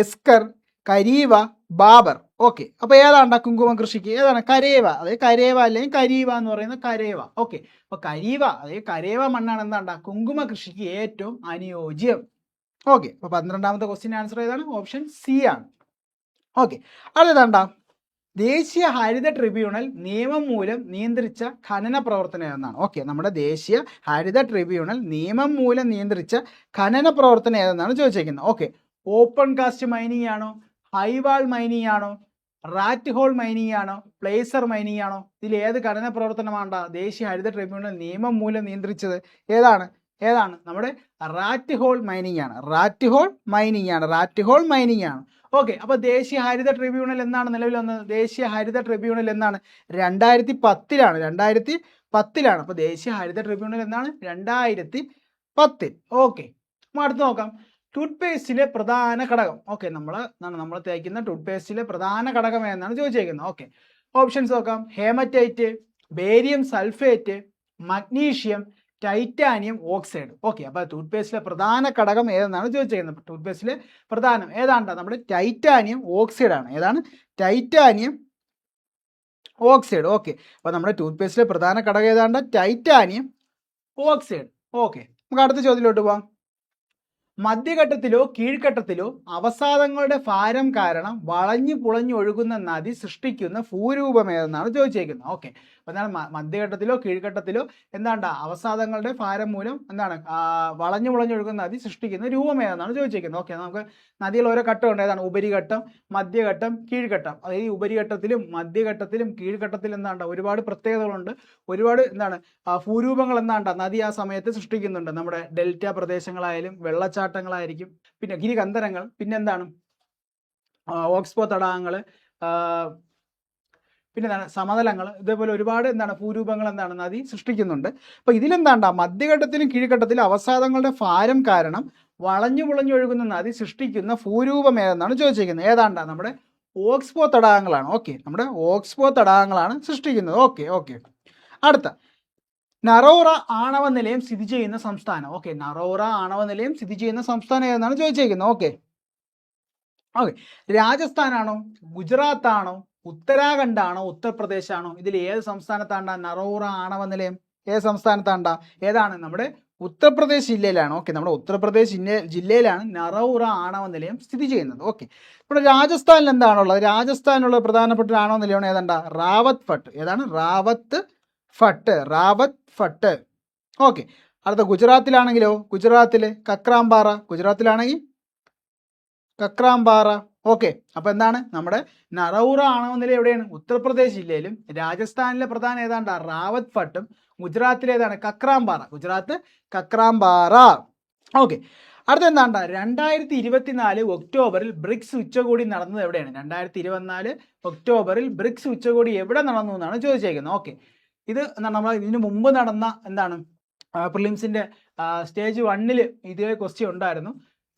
എസ്കർ, കരീവ, ബാബർ. ഓക്കെ, അപ്പോൾ ഏതാണ്ടാ കുങ്കുമ കൃഷിക്ക്? ഏതാണ്? കരേവ. അതായത് കരേവ അല്ലെങ്കിൽ കരീവ എന്ന് പറയുന്ന കരേവ. ഓക്കെ, അപ്പോൾ കരീവ അതായത് കരേവ മണ്ണാണ് എന്താണ്ടാ കുങ്കുമ കൃഷിക്ക് ഏറ്റവും അനുയോജ്യം. ഓക്കെ, അപ്പോൾ 12ാമത്തെ ക്വസ്റ്റ്യൻ ആൻസർ ഏതാണ്? ഓപ്ഷൻ സി ആണ്. ഓക്കെ, അടുത്തതാണ്ടാ ദേശീയ ഹരിത ട്രിബ്യൂണൽ നിയമം മൂലം നിയന്ത്രിച്ച ഖനന പ്രവർത്തനം ഏതെന്നാണ്. ഓക്കെ, നമ്മുടെ ദേശീയ ഹരിത ട്രിബ്യൂണൽ നിയമം മൂലം നിയന്ത്രിച്ച ഖനന പ്രവർത്തനം ഏതെന്നാണ് ചോദിച്ചേക്കുന്നത്. ഓക്കെ, ഓപ്പൺ കാസ്റ്റ് മൈനിങ് ആണോ, ഹൈവാൾ മൈനിങ് ആണോ, റാറ്റ് ഹോൾ മൈനിങ് ആണോ, പ്ലേസർ മൈനിങ് ആണോ? ഇതിൽ ഏത് ഘടന പ്രവർത്തനമാണ് ദേശീയ ഹരിത ട്രിബ്യൂണൽ നിയമം മൂലം നിയന്ത്രിച്ചത്? ഏതാണ്? നമ്മുടെ റാറ്റ് ഹോൾ മൈനിങ് ആണ്. റാറ്റ് ഹോൾ മൈനിങ് ആണ്. ഓക്കെ, അപ്പോൾ ദേശീയ ഹരിത ട്രിബ്യൂണൽ എന്നാണ് നിലവിൽ വന്നത്? ദേശീയ ഹരിത ട്രിബ്യൂണൽ എന്നാണ് 2010. 2010. അപ്പോൾ ദേശീയ ഹരിത ട്രിബ്യൂണൽ എന്നാണ് 2010. ഓക്കെ, അടുത്ത് നോക്കാം. ടൂത്ത് പേസ്റ്റിലെ പ്രധാന ഘടകം. ഓക്കെ, നമ്മൾ തേക്കുന്ന ടൂത്ത് പേസ്റ്റിലെ പ്രധാന ഘടകം എന്നാണ് ചോദിച്ചേക്കുന്നത്. ഓക്കെ, ഓപ്ഷൻസ് നോക്കാം. Hematite, barium sulphate, magnesium, titanium oxide. Okay, അപ്പോൾ ടൂത്ത് പേസ്റ്റിലെ പ്രധാന ഘടകം ഏതെന്നാണ് ചോദിച്ചേക്കുന്നത്. ടൂത്ത് പേസ്റ്റിലെ പ്രധാനം ഏതാണ്ടാ? നമ്മുടെ ടൈറ്റാനിയം ഓക്സൈഡ് ആണ്. ഏതാണ്? Titanium oxide. ഓക്കെ, അപ്പോൾ നമ്മുടെ ടൂത്ത് പേസ്റ്റിലെ പ്രധാന ഘടകം ഏതാണ്ട്? Titanium oxide. ഓക്കെ, നമുക്ക് അടുത്ത ചോദ്യത്തിലോട്ട് പോവാം. മധ്യഘട്ടത്തിലോ കീഴ്ഘട്ടത്തിലോ അവസാദങ്ങളുടെ ഭാരം കാരണം വളഞ്ഞു പുളഞ്ഞു ഒഴുകുന്ന നദി സൃഷ്ടിക്കുന്ന ഭൂരൂപം ഏതെന്നാണ് ചോദിച്ചേക്കുന്നത്. ഓക്കെ, അപ്പോൾ എന്താണ് മധ്യഘട്ടത്തിലോ കീഴ്ഘട്ടത്തിലോ എന്താണ്ടാ അവസാദങ്ങളുടെ ഭാരം മൂലം എന്താണ് വളഞ്ഞു പുളഞ്ഞൊഴുകുന്ന നദി സൃഷ്ടിക്കുന്ന രൂപം ഏതെന്നാണ് ചോദിച്ചേക്കുന്നത്. ഓക്കെ, നമുക്ക് നദിയിൽ ഓരോ ഘട്ടമുണ്ട്. ഏതാണ്? ഉപരിഘട്ടം, മധ്യഘട്ടം, കീഴ്ഘട്ടം. അതായത് ഉപരിഘട്ടത്തിലും മധ്യഘട്ടത്തിലും കീഴ്ഘട്ടത്തിലും എന്താണ്ടാ ഒരുപാട് പ്രത്യേകതകളുണ്ട്. ഒരുപാട് എന്താണ് ഭൂരൂപങ്ങൾ എന്താണ്ടാ നദി ആ സമയത്ത് സൃഷ്ടിക്കുന്നുണ്ട്. നമ്മുടെ ഡെൽറ്റ പ്രദേശങ്ങളായാലും വെള്ളച്ചാട്ടങ്ങളായിരിക്കും, പിന്നെ ഗിരികന്ധരങ്ങൾ, പിന്നെന്താണ് ഓക്സ്ബോ തടാകങ്ങൾ, പിന്നെ എന്താണ് സമതലങ്ങൾ. ഇതേപോലെ ഒരുപാട് എന്താണ് ഭൂരൂപങ്ങൾ എന്താണ് നദി സൃഷ്ടിക്കുന്നുണ്ട്. അപ്പോൾ ഇതിലെന്താണ്ടാ മധ്യഘട്ടത്തിലും കീഴ്ഘട്ടത്തിലും അവസാദങ്ങളുടെ ഭാരം കാരണം വളഞ്ഞു പുളഞ്ഞൊഴുകുന്ന നദി സൃഷ്ടിക്കുന്ന ഭൂരൂപം ഏതെന്നാണ് ചോദിച്ചിരിക്കുന്നത്. ഏതാണ്ടാ? നമ്മുടെ ഓക്സ്ബോ തടാകങ്ങളാണ്. ഓക്കെ, നമ്മുടെ ഓക്സ്ബോ തടാകങ്ങളാണ് സൃഷ്ടിക്കുന്നത്. ഓക്കെ, അടുത്ത നറോറ ആണവ നിലയം സ്ഥിതി ചെയ്യുന്ന സംസ്ഥാനം. ഓക്കെ, നറോറ ആണവ നിലയം സ്ഥിതി ചെയ്യുന്ന സംസ്ഥാനം ഏതെന്നാണ് ചോദിച്ചിരിക്കുന്നത്. ഓക്കെ, രാജസ്ഥാനാണോ, ഗുജറാത്ത് ആണോ, ഉത്തരാഖണ്ഡ് ആണോ, ഉത്തർപ്രദേശ് ആണോ? ഇതിൽ ഏത് സംസ്ഥാനത്താണ്ടാ നറോറ ആണവ നിലയം? ഏത് സംസ്ഥാനത്താണ്ടാ? ഏതാണ്? നമ്മുടെ ഉത്തർപ്രദേശ് ജില്ലയിലാണ്. ഓക്കെ, നമ്മുടെ ഉത്തർപ്രദേശ് ജില്ലയിലാണ് നറോറ ആണവ നിലയം സ്ഥിതി ചെയ്യുന്നത്. ഓക്കെ, ഇവിടെ രാജസ്ഥാനിൽ എന്താണുള്ളത്? രാജസ്ഥാനിലുള്ള പ്രധാനപ്പെട്ട ആണവ നിലയമാണ് ഏതാണ്ടാ? റാവത്ത് ഫട്ട്. ഏതാണ്? റാവത്ത് ഫട്ട്. ഓക്കെ, അടുത്ത ഗുജറാത്തിലാണെങ്കിലോ? ഗുജറാത്തിൽ കക്രാംബാറ. ഗുജറാത്തിലാണെങ്കിൽ കക്രാംബാറ. ഓക്കെ, അപ്പോൾ എന്താണ് നമ്മുടെ നറൗറ ആണവ നിലയം എവിടെയാണ്? ഉത്തർപ്രദേശ് ജില്ലയിലും. രാജസ്ഥാനിലെ പ്രധാന ഏതാണ്ടാ? റാവത്ത് ഫട്ടും. ഗുജറാത്തിലേതാണ്? കക്രാംബാറ. ഗുജറാത്ത് കക്രാംബാറ. ഓക്കെ, അടുത്ത എന്താണ്ടാ? 2024 ഒക്ടോബറിൽ ബ്രിക്സ് ഉച്ചകോടി നടന്നത് എവിടെയാണ്? 2024 ഒക്ടോബറിൽ ബ്രിക്സ് ഉച്ചകോടി എവിടെ നടന്നു എന്നാണ് ചോദിച്ചേക്കുന്നത്. ഓക്കെ, ഇത് നമ്മൾ ഇതിനു മുമ്പ് നടന്ന എന്താണ് പ്രിലിംസിന്റെ സ്റ്റേജ് 1 ഇതേ ക്വസ്റ്റ്യൻ ഉണ്ടായിരുന്നു.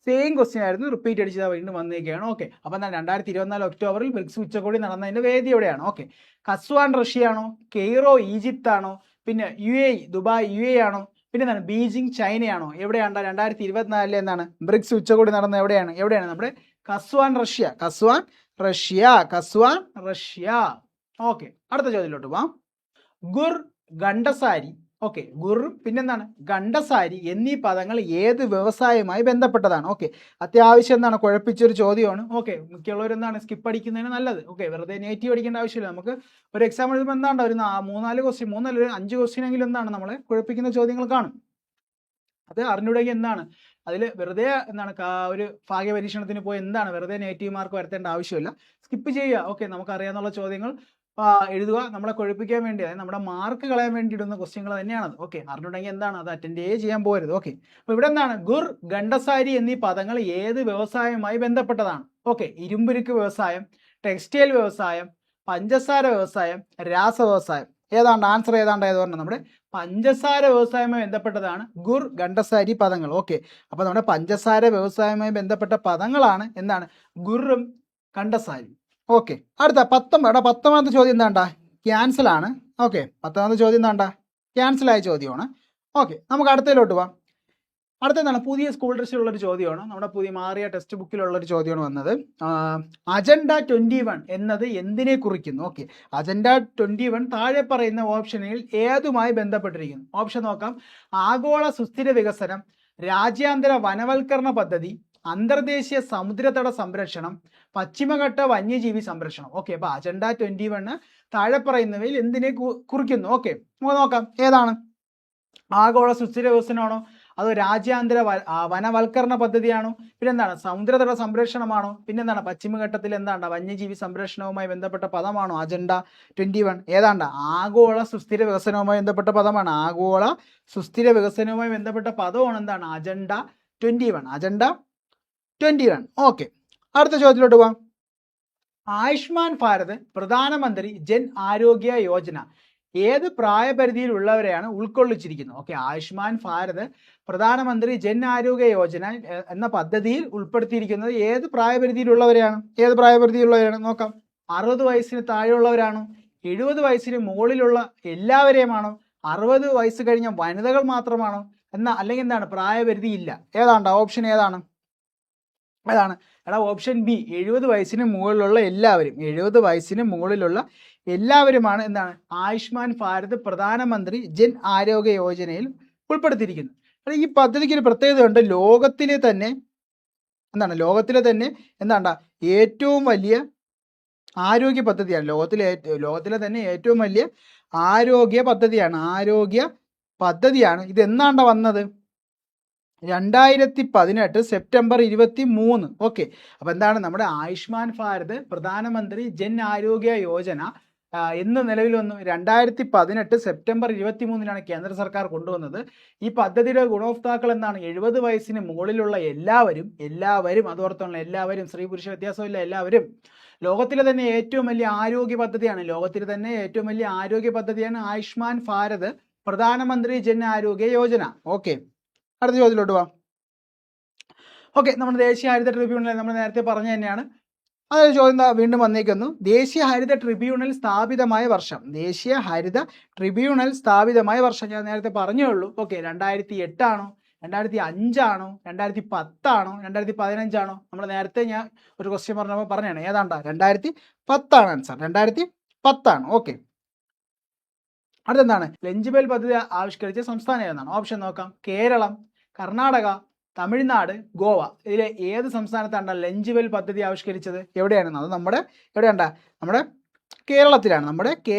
സെയിം ക്വസ്റ്റ്യൻ ആയിരുന്നു, റിപ്പീറ്റ് അടിച്ചത് വീണ്ടും വന്നിരിക്കുകയാണ്. ഓക്കെ, അപ്പോൾ എന്നാൽ 2024 ഒക്ടോബറിൽ ബ്രിക്സ് ഉച്ചകോടി നടന്നതിന്റെ വേദി എവിടെയാണ്? ഓക്കെ, കസ്വാൻ റഷ്യയാണോ, കെയ്റോ ഈജിപ്ത് ആണോ, പിന്നെ UAE ദുബായ് UAE ആണോ, പിന്നെ എന്താണ് ബീജിംഗ് ചൈനയാണോ? എവിടെയാണ് 2024 എന്താണ് ബ്രിക്സ് ഉച്ചകോടി നടന്നത്? എവിടെയാണ്? നമ്മുടെ കസ്വാൻ റഷ്യ. ഓക്കെ, അടുത്ത ചോദ്യത്തിലോട്ട് പോവാം. ഗുർ, ഗണ്ടസാരി, ഓക്കെ, ഗുർ പിന്നെന്താണ് ഗണ്ടസാരി എന്നീ പദങ്ങൾ ഏത് വ്യവസായവുമായി ബന്ധപ്പെട്ടതാണ്? ഓക്കെ, അത്യാവശ്യം എന്താണ് കുഴപ്പിച്ചൊരു ചോദ്യമാണ്. ഓക്കെ, മിക്കുള്ളവർ എന്താണ് സ്കിപ്പ് അടിക്കുന്നതിന് നല്ലത്. ഓക്കെ, വെറുതെ നെഗറ്റീവ് അടിക്കേണ്ട ആവശ്യമില്ല. നമുക്ക് ഒരു എക്സാം എഴുതുമ്പോൾ എന്താണ്ട് ഒരു 3-4 ക്വസ്റ്റ്യൻ, 5 ക്വസ്റ്റ്യൻ എങ്കിലും എന്താണ് നമ്മളെ കുഴപ്പിക്കുന്ന ചോദ്യങ്ങൾ കാണും. അത് അറിഞ്ഞുകൂടെങ്കിൽ എന്താണ് അതിൽ വെറുതെ എന്താണ് ഒരു ഭാഗ്യ പരീക്ഷണത്തിന് പോയി എന്താണ് വെറുതെ നെഗറ്റീവ് മാർക്ക് വരുത്തേണ്ട ആവശ്യമില്ല. സ്കിപ്പ് ചെയ്യുക. ഓക്കെ, നമുക്കറിയാവുന്ന ചോദ്യങ്ങൾ എഴുതുക. നമ്മളെ കുഴപ്പിക്കാൻ വേണ്ടി, അതായത് നമ്മുടെ മാർക്ക് കളയാൻ വേണ്ടി ഇടുന്ന ക്വസ്റ്റ്യങ്ങൾ തന്നെയാണത്. ഓക്കെ, അറിഞ്ഞുണ്ടെങ്കിൽ എന്താണ് അത് അറ്റൻഡ് ചെയ്യാൻ പോകരുത്. ഓക്കെ, അപ്പോൾ ഇവിടെ എന്താണ് ഗുർ, ഗണ്ടസാരി എന്നീ പദങ്ങൾ ഏത് വ്യവസായവുമായി ബന്ധപ്പെട്ടതാണ്? ഓക്കെ, ഇരുമ്പുരുക്ക് വ്യവസായം, ടെക്സ്റ്റൈൽ വ്യവസായം, പഞ്ചസാര വ്യവസായം, രാസ വ്യവസായം. ഏതാണ്ട് ആൻസർ ഏതാണ്ട് പറഞ്ഞാൽ നമ്മുടെ പഞ്ചസാര വ്യവസായവുമായി ബന്ധപ്പെട്ടതാണ് ഗുർ, ഗണ്ടസാരി പദങ്ങൾ. ഓക്കെ, അപ്പോൾ നമ്മുടെ പഞ്ചസാര വ്യവസായവുമായി ബന്ധപ്പെട്ട പദങ്ങളാണ് എന്താണ് ഗുറും ഗണ്ടസാരിയും. ഓക്കെ, അടുത്ത 19ാമത്തെ ചോദ്യം എന്താണ്ടാ ക്യാൻസൽ ആണ്. ഓക്കെ, 10ാമത്തെ ചോദ്യം എന്താണ്ടാ ക്യാൻസലായ ചോദ്യമാണ്. ഓക്കെ, നമുക്ക് അടുത്തതിലോട്ട് പോവാം. അടുത്തെന്താണ് പുതിയ സ്കൂൾ ടെസ്റ്റിലുള്ളൊരു ചോദ്യമാണ്. നമ്മുടെ പുതിയ മാറിയ ടെക്സ്റ്റ് ബുക്കിലുള്ളൊരു ചോദ്യമാണ് വന്നത്. അജണ്ട 21 എന്നത് എന്തിനെ കുറിക്കുന്നു? ഓക്കെ, അജണ്ട 21 താഴെ പറയുന്ന ഓപ്ഷനുകളിൽ ഏതുമായി ബന്ധപ്പെട്ടിരിക്കുന്നു? ഓപ്ഷൻ നോക്കാം. ആഗോള സുസ്ഥിര വികസനം, രാജ്യാന്തര വനവൽക്കരണ പദ്ധതി, അന്തർദേശീയ സമുദ്രതട സംരക്ഷണം, പശ്ചിമഘട്ട വന്യജീവി സംരക്ഷണം. ഓക്കെ, അപ്പോൾ അജണ്ട 21 താഴെ പറയുന്നവയിൽ എന്തിനെ കുറിക്കുന്നു? ഓക്കെ, നമുക്ക് നോക്കാം. ഏതാണ്? ആഗോള സുസ്ഥിര വികസനമാണോ, അതോ രാജ്യാന്തര വനവൽക്കരണ പദ്ധതിയാണോ, പിന്നെന്താണ് സമുദ്രതട സംരക്ഷണമാണോ, പിന്നെന്താണ് പശ്ചിമഘട്ടത്തിൽ എന്താണ് വന്യജീവി സംരക്ഷണവുമായി ബന്ധപ്പെട്ട പദമാണോ അജണ്ട 21? ഏതാണ്ട് ആഗോള സുസ്ഥിര വികസനവുമായി ബന്ധപ്പെട്ട പദമാണ്. ആഗോള സുസ്ഥിര വികസനവുമായി ബന്ധപ്പെട്ട പദമാണ് എന്താണ് അജണ്ട 21. അജണ്ട 21. ഓക്കെ, അടുത്ത ചോദ്യത്തിലോട്ട് പോവാം. ആയുഷ്മാൻ ഭാരത് പ്രധാനമന്ത്രി ജൻ ആരോഗ്യ യോജന ഏത് പ്രായപരിധിയിലുള്ളവരെയാണ് ഉൾക്കൊള്ളിച്ചിരിക്കുന്നത്? ഓക്കെ, ആയുഷ്മാൻ ഭാരത് പ്രധാനമന്ത്രി ജൻ ആരോഗ്യ യോജന എന്ന പദ്ധതിയിൽ ഉൾപ്പെടുത്തിയിരിക്കുന്നത് ഏത് പ്രായപരിധിയിലുള്ളവരെയാണ്? ഏത് പ്രായപരിധിയിലുള്ളവരാണ് നോക്കാം. 60 വയസ്സിന് താഴെയുള്ളവരാണോ, 70 വയസ്സിന് മുകളിലുള്ള എല്ലാവരെയുമാണോ, 60 വയസ്സ് കഴിഞ്ഞ വനിതകൾ മാത്രമാണോ, അല്ലെങ്കിൽ എന്താണ് പ്രായപരിധി ഇല്ല? ഏതാണ്ട് ഓപ്ഷൻ ഏതാണ്? ഓപ്ഷൻ ബി, 70 വയസ്സിന് മുകളിലുള്ള എല്ലാവരും. 70 വയസ്സിന് മുകളിലുള്ള എല്ലാവരുമാണ് എന്താണ് ആയുഷ്മാൻ ഭാരത് പ്രധാനമന്ത്രി ജൻ ആരോഗ്യ യോജനയിൽ ഉൾപ്പെടുത്തിയിരിക്കുന്നത്. ഈ പദ്ധതിക്ക് ഒരു പ്രത്യേകതയുണ്ട്. ലോകത്തിലെ തന്നെ ഏറ്റവും വലിയ ആരോഗ്യ പദ്ധതിയാണ്. ലോകത്തിലെ തന്നെ ഏറ്റവും വലിയ ആരോഗ്യ പദ്ധതിയാണ്. ഇത് എന്നാണ് വന്നത്? 2018 സെപ്റ്റംബർ 23. ഓക്കെ, അപ്പോൾ എന്താണ് നമ്മുടെ ആയുഷ്മാൻ ഭാരത് പ്രധാനമന്ത്രി ജൻ ആരോഗ്യ യോജന എന്ന് നിലവിൽ വന്നു? 2018 സെപ്റ്റംബർ 23 കേന്ദ്ര സർക്കാർ കൊണ്ടുവന്നത്. ഈ പദ്ധതിയുടെ ഗുണഭോക്താക്കൾ എന്താണ് 70 വയസ്സിന് മുകളിലുള്ള എല്ലാവരും അതോർത്തുള്ള എല്ലാവരും, സ്ത്രീ പുരുഷ വ്യത്യാസമില്ല, എല്ലാവരും. ലോകത്തിലെ തന്നെ ഏറ്റവും വലിയ ആരോഗ്യ പദ്ധതിയാണ് ആയുഷ്മാൻ ഭാരത് പ്രധാനമന്ത്രി ജൻ ആരോഗ്യ യോജന. ഓക്കെ, അടുത്ത ചോദ്യത്തിലോട്ട് പോവാം. ഓക്കെ, നമ്മുടെ ദേശീയ ഹരിത ട്രിബ്യൂണൽ നമ്മൾ നേരത്തെ പറഞ്ഞു തന്നെയാണ്. അതൊരു ചോദ്യം വീണ്ടും വന്നേക്കുന്നു. ദേശീയ ഹരിത ട്രിബ്യൂണൽ സ്ഥാപിതമായ വർഷം. ഞാൻ നേരത്തെ പറഞ്ഞേ ഉള്ളൂ. ഓക്കെ, 2008 ആണോ, 2005 ആണോ, 2010 ആണോ, 2015 ആണോ? നമ്മൾ നേരത്തെ ഞാൻ ഒരു ക്വസ്റ്റ്യൻ പറഞ്ഞപ്പോൾ പറഞ്ഞാണ്. ഏതാണ്ടാ 2010 ആൻസർ. 2010. ഓക്കെ, അടുത്തെന്താണ് ലഞ്ച് ബെൽ പദ്ധതി ആവിഷ്കരിച്ച സംസ്ഥാനം ഏതാണ്? ഓപ്ഷൻ നോക്കാം. കേരളം, കർണാടക, തമിഴ്നാട്, ഗോവ. ഇതിലെ ഏത് സംസ്ഥാനത്താണ് ലഞ്ച് ബെൽ പദ്ധതി ആവിഷ്കരിച്ചത്? എവിടെയാണ്? അത് നമ്മുടെ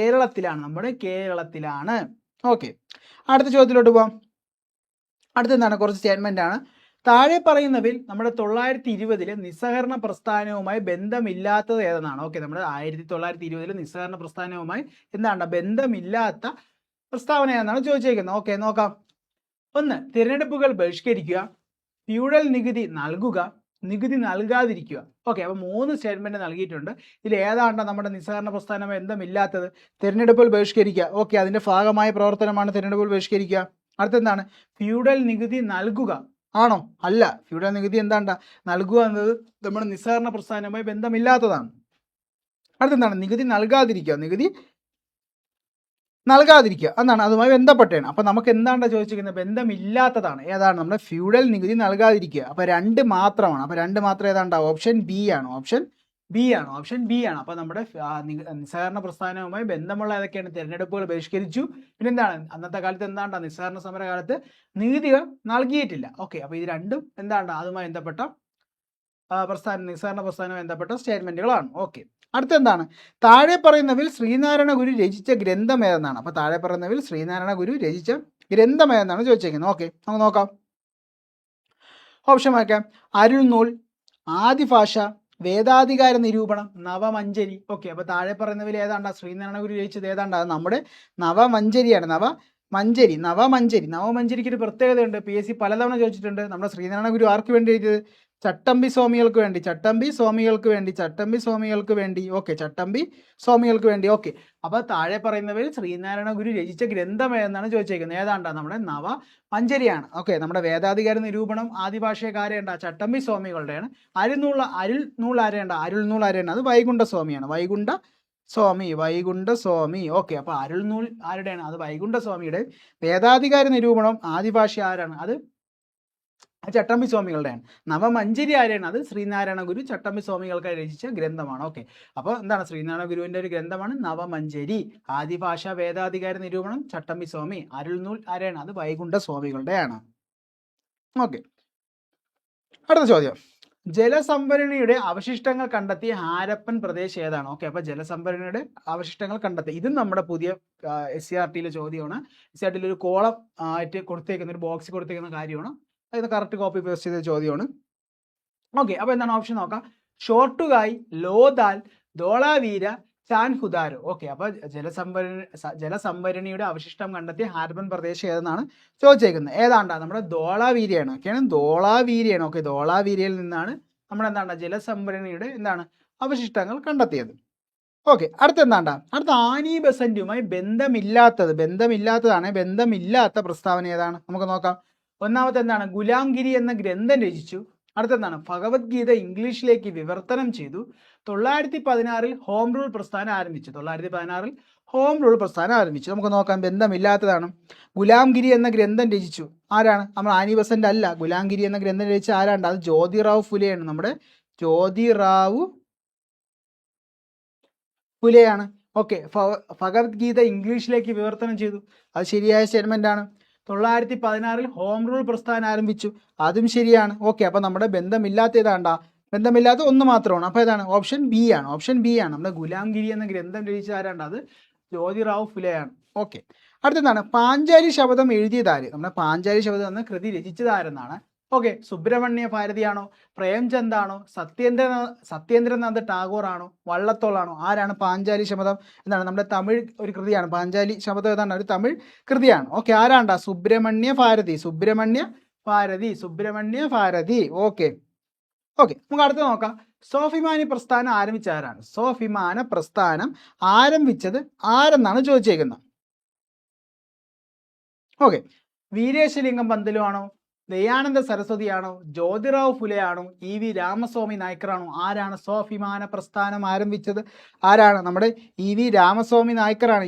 കേരളത്തിലാണ്. ഓക്കെ, അടുത്ത ചോദ്യത്തിലോട്ട് പോവാം. അടുത്തെന്താണ് കുറച്ച് സ്റ്റേറ്റ്മെന്റ് ആണ്. താഴെ പറയുന്നവയിൽ നമ്മുടെ 1920 നിസ്സഹകരണ പ്രസ്ഥാനവുമായി ബന്ധമില്ലാത്തത് ഏതെന്നാണ്? ഓക്കെ, നമ്മുടെ 1920 നിസ്സഹകരണ പ്രസ്ഥാനവുമായി ബന്ധമില്ലാത്ത പ്രസ്താവന ഏതെന്നാണ് ചോദിച്ചേക്കുന്നത്. ഓക്കെ, നോക്കാം. 1. തിരഞ്ഞെടുപ്പുകൾ ബഹിഷ്കരിക്കുക, ഫ്യൂഡൽ നികുതി നൽകുക, നികുതി നൽകാതിരിക്കുക. ഓക്കെ, അപ്പോൾ 3 സ്റ്റേറ്റ്മെന്റ് നൽകിയിട്ടുണ്ട്. ഇതിൽ ഏതാണ്ട് നമ്മുടെ നിസ്സഹകരണ പ്രസ്ഥാനവുമായി ബന്ധമില്ലാത്തത്? തിരഞ്ഞെടുപ്പുകൾ ബഹിഷ്കരിക്കുക. ഓക്കെ, അതിന്റെ ഭാഗമായ പ്രവർത്തനമാണ് തിരഞ്ഞെടുപ്പുകൾ ബഹിഷ്കരിക്കുക. അടുത്തെന്താണ് ഫ്യൂഡൽ നികുതി നൽകുക. ആണോ? അല്ല. ഫ്യൂഡൽ നികുതി നൽകുക എന്നത് നമ്മുടെ നിസ്സഹകരണ പ്രസ്ഥാനവുമായി ബന്ധമില്ലാത്തതാണ്. അടുത്തെന്താണ് നികുതി നൽകാതിരിക്കുക. എന്നാണ് അതുമായി ബന്ധപ്പെട്ടാണ്. അപ്പൊ നമുക്ക് എന്താണ് ചോദിച്ചിരിക്കുന്നത്? ബന്ധമില്ലാത്തതാണ്. ഏതാണ്? നമ്മുടെ ഫ്യൂഡൽ നികുതി നൽകാതിരിക്കുക. അപ്പൊ 2 മാത്രമാണ്. അപ്പൊ 2 മാത്രം ഏതാണ്ട് ഓപ്ഷൻ ബി ആണ്. ഓപ്ഷൻ ബി ആണ്, ഓപ്ഷൻ ബി ആണ്. അപ്പോൾ നമ്മുടെ നിസ്സഹകരണ പ്രസ്ഥാനവുമായി ബന്ധമുള്ള ഏതൊക്കെയാണ്? തിരഞ്ഞെടുപ്പുകൾ ബഹിഷ്കരിച്ചു. പിന്നെന്താണ്? അന്നത്തെ കാലത്ത് എന്താണ്ടാ നിസ്സഹകരണ സമര കാലത്ത് നീതികൾ നൽകിയിട്ടില്ല. ഓക്കെ, അപ്പോൾ ഇത് രണ്ടും എന്താണ്ടാ അതുമായി ബന്ധപ്പെട്ട നിസ്സഹകരണ പ്രസ്ഥാനവുമായി ബന്ധപ്പെട്ട സ്റ്റേറ്റ്മെന്റുകളാണ്. ഓക്കെ, അടുത്ത എന്താണ്? താഴെ പറയുന്നതിൽ ശ്രീനാരായണ ഗുരു രചിച്ച ഗ്രന്ഥം ഏതെന്നാണ്. അപ്പോൾ താഴെ പറയുന്നതിൽ ശ്രീനാരായണ ഗുരു രചിച്ച ഗ്രന്ഥം ഏതെന്നാണ് ചോദിച്ചേക്കുന്നത്. ഓക്കെ, നമുക്ക് നോക്കാം. ഓപ്ഷൻ വായിക്കാം. അരുൾനൂൽ, ആദിഭാഷ, വേദാധികാര നിരൂപണം, നവമഞ്ചരി. ഓക്കെ, അപ്പോൾ താഴെ പറയുന്നതിൽ ഏതാണ്ടാ ശ്രീനാരായണ ഗുരു രചിച്ചത്? ഏതാണ്ടാ? നമ്മുടെ നവമഞ്ചരിയാണ്. നവമഞ്ചരിക്ക് ഒരു പ്രത്യേകതയുണ്ട്. PSC പലതവണ ചോദിച്ചിട്ടുണ്ട്. നമ്മുടെ ശ്രീനാരായണ ഗുരു ആർക്ക് വേണ്ടി എഴുതിയത്? ചട്ടമ്പി സ്വാമികൾക്ക് വേണ്ടി. ഓക്കെ, അപ്പോൾ താഴെ പറയുന്നവരിൽ ശ്രീനാരായണ ഗുരു രചിച്ച ഗ്രന്ഥം ഏതെന്നാണ് ചോദിച്ചേക്കുന്നത്. ഏതാണ്ടാ? നമ്മുടെ നവമഞ്ചരിയാണ്. ഓക്കെ, നമ്മുടെ വേദാധികാര നിരൂപണം ആദിഭാഷകാരേണ്ട ചട്ടമ്പി സ്വാമികളുടെയാണ്. അരുൾനൂൽ ആരെയാണ്? അത് വൈകുണ്ഠ സ്വാമി. ഓക്കെ, അപ്പോൾ അരുൾനൂൽ ആരുടെയാണ്? അത് വൈകുണ്ഠ സ്വാമിയുടെ. വേദാധികാര നിരൂപണം ആദിഭാഷ ആരാണ്? അത് ചട്ടമ്പി സ്വാമികളുടെയാണ്. നവമഞ്ചരി ആരെയാണ്? അത് ശ്രീനാരായണ ഗുരു ചട്ടമ്പി സ്വാമികൾക്കായി രചിച്ച ഗ്രന്ഥമാണ്. ഓക്കെ, അപ്പോൾ എന്താണ്? ശ്രീനാരായണ ഗുരുവിൻ്റെ ഒരു ഗ്രന്ഥമാണ് നവമഞ്ചരി. ആദിഭാഷ വേദാധികാര നിരൂപണം ചട്ടമ്പി സ്വാമി. അരുൾനൂൽ ആരെയാണ്? അത് വൈകുണ്ഠ സ്വാമികളുടെയാണ്. ഓക്കെ, അടുത്ത ചോദ്യം. ജലസംഭരണിയുടെ അവശിഷ്ടങ്ങൾ കണ്ടെത്തിയ ഹാരപ്പൻ പ്രദേശം ഏതാണ്? ഓക്കെ, അപ്പോൾ ജലസംഭരണിയുടെ അവശിഷ്ടങ്ങൾ കണ്ടെത്തി. ഇതും നമ്മുടെ പുതിയ SCRTയിലെ ചോദ്യമാണ്. SCRTയിൽ ഒരു കോളം ആയിട്ട് കൊടുത്തേക്കുന്ന ഒരു ബോക്സ് കൊടുത്തേക്കുന്ന കാര്യമാണ്. അത് കറക്റ്റ് കോപ്പി പേസ്റ്റ് ചെയ്ത ചോദ്യമാണ്. ഓക്കെ, അപ്പോൾ എന്താണ് ഓപ്ഷൻ നോക്കാം. ഷോർട്ടുകായ്, ലോദാൽ, ധോളാവീര, ചാൻഹുദാരോ. ഓക്കെ, അപ്പോൾ ജലസംഭരണിയുടെ അവശിഷ്ടം കണ്ടെത്തിയ ഹാരപ്പൻ പ്രദേശം ഏതെന്നാണ് ചോദിച്ചേക്കുന്നത്. ഏതാണ്ടാ? നമ്മുടെ ധോളാവീരയാണ്. ഓക്കെയാണ്, ധോളാവീരയാണ്. ഓക്കെ, ധോളാവീരയിൽ നിന്നാണ് നമ്മുടെ എന്താണ് ജലസംഭരണിയുടെ അവശിഷ്ടങ്ങൾ കണ്ടെത്തിയത്. ഓക്കെ, അടുത്ത എന്താണ്ടാ? അടുത്ത ആനി ബസന്റുമായി ബന്ധമില്ലാത്ത പ്രസ്താവന ഏതാണ്? നമുക്ക് നോക്കാം. ഒന്നാമത്തെ എന്താണ്? ഗുലാംഗിരി എന്ന ഗ്രന്ഥം രചിച്ചു. അടുത്തെന്താണ്? ഭഗവത്ഗീത ഇംഗ്ലീഷിലേക്ക് വിവർത്തനം ചെയ്തു. 1916 ഹോം റൂൾ പ്രസ്ഥാനം ആരംഭിച്ചു. നമുക്ക് നോക്കാം. ബന്ധമില്ലാത്തതാണ്. ഗുലാംഗിരി എന്ന ഗ്രന്ഥം രചിച്ചു. ആരാണ്? നമ്മൾ ആനി ബസന്റ് അല്ല. ഗുലാംഗിരി എന്ന ഗ്രന്ഥം രചിച്ച ആരാണ്ട്? അത് ജ്യോതിറാവു ഫുലെയാണ്. നമ്മുടെ ജ്യോതിറാവു ഫുലെയാണ്. ഓക്കെ, ഭഗവത്ഗീത ഇംഗ്ലീഷിലേക്ക് വിവർത്തനം ചെയ്തു. അത് ശരിയായ സ്റ്റേറ്റ്മെന്റ് ആണ്. 1916 ഹോം റൂൾ പ്രസ്ഥാനം ആരംഭിച്ചു. അതും ശരിയാണ്. ഓക്കെ, അപ്പോൾ നമ്മുടെ ബന്ധമില്ലാത്ത ഒന്ന് മാത്രമാണ്. അപ്പോൾ ഏതാണ്? ഓപ്ഷൻ ബി ആണ്. നമ്മുടെ ഗുലാംഗിരി എന്ന ഗ്രന്ഥം രചിച്ച ആരാണ്ട്? അത് ജ്യോതിറാവു ഫുലെയാണ്. ഓക്കെ, അടുത്തെന്താണ്? പാഞ്ചാലി ശബദം എഴുതിയതാര്? നമ്മുടെ പാഞ്ചാലി ശബദം എന്ന കൃതി രചിച്ചതാരെന്നാണ്. ഓക്കെ, സുബ്രഹ്മണ്യ ഭാരതിയാണോ, പ്രേംചന്ദാണോ, സത്യേന്ദ്രനാഥ് ടാഗോർ ആണോ, വള്ളത്തോളാണോ? ആരാണ്? പാഞ്ചാലി ശബദം എന്താണ്? നമ്മുടെ തമിഴ് ഒരു കൃതിയാണ്. പാഞ്ചാലി ശബദം ഏതാണ്? ഒരു തമിഴ് കൃതിയാണ്. ഓക്കെ, ആരാണ്ടാ? സുബ്രഹ്മണ്യ ഭാരതി. ഓക്കെ, നമുക്ക് അടുത്ത് നോക്കാം. സ്വാഭിമാനി പ്രസ്ഥാനം ആരംഭിച്ച ആരാണ്? സ്വാഭിമാന പ്രസ്ഥാനം ആരംഭിച്ചത് ആരെന്നാണ് ചോദിച്ചേക്കുന്നത്. ഓക്കെ, വീരേശലിംഗം പന്തലു ആണോ, ദയാനന്ദ സരസ്വതിയാണോ, ജ്യോതിറാവു ഫുലെയാണോ, EV രാമസ്വാമി നായ്ക്കറാണോ? ആരാണ് സ്വാഭിമാന പ്രസ്ഥാനം ആരംഭിച്ചത്? ആരാണ്? നമ്മുടെ EV രാമസ്വാമി നായ്ക്കറാണ്.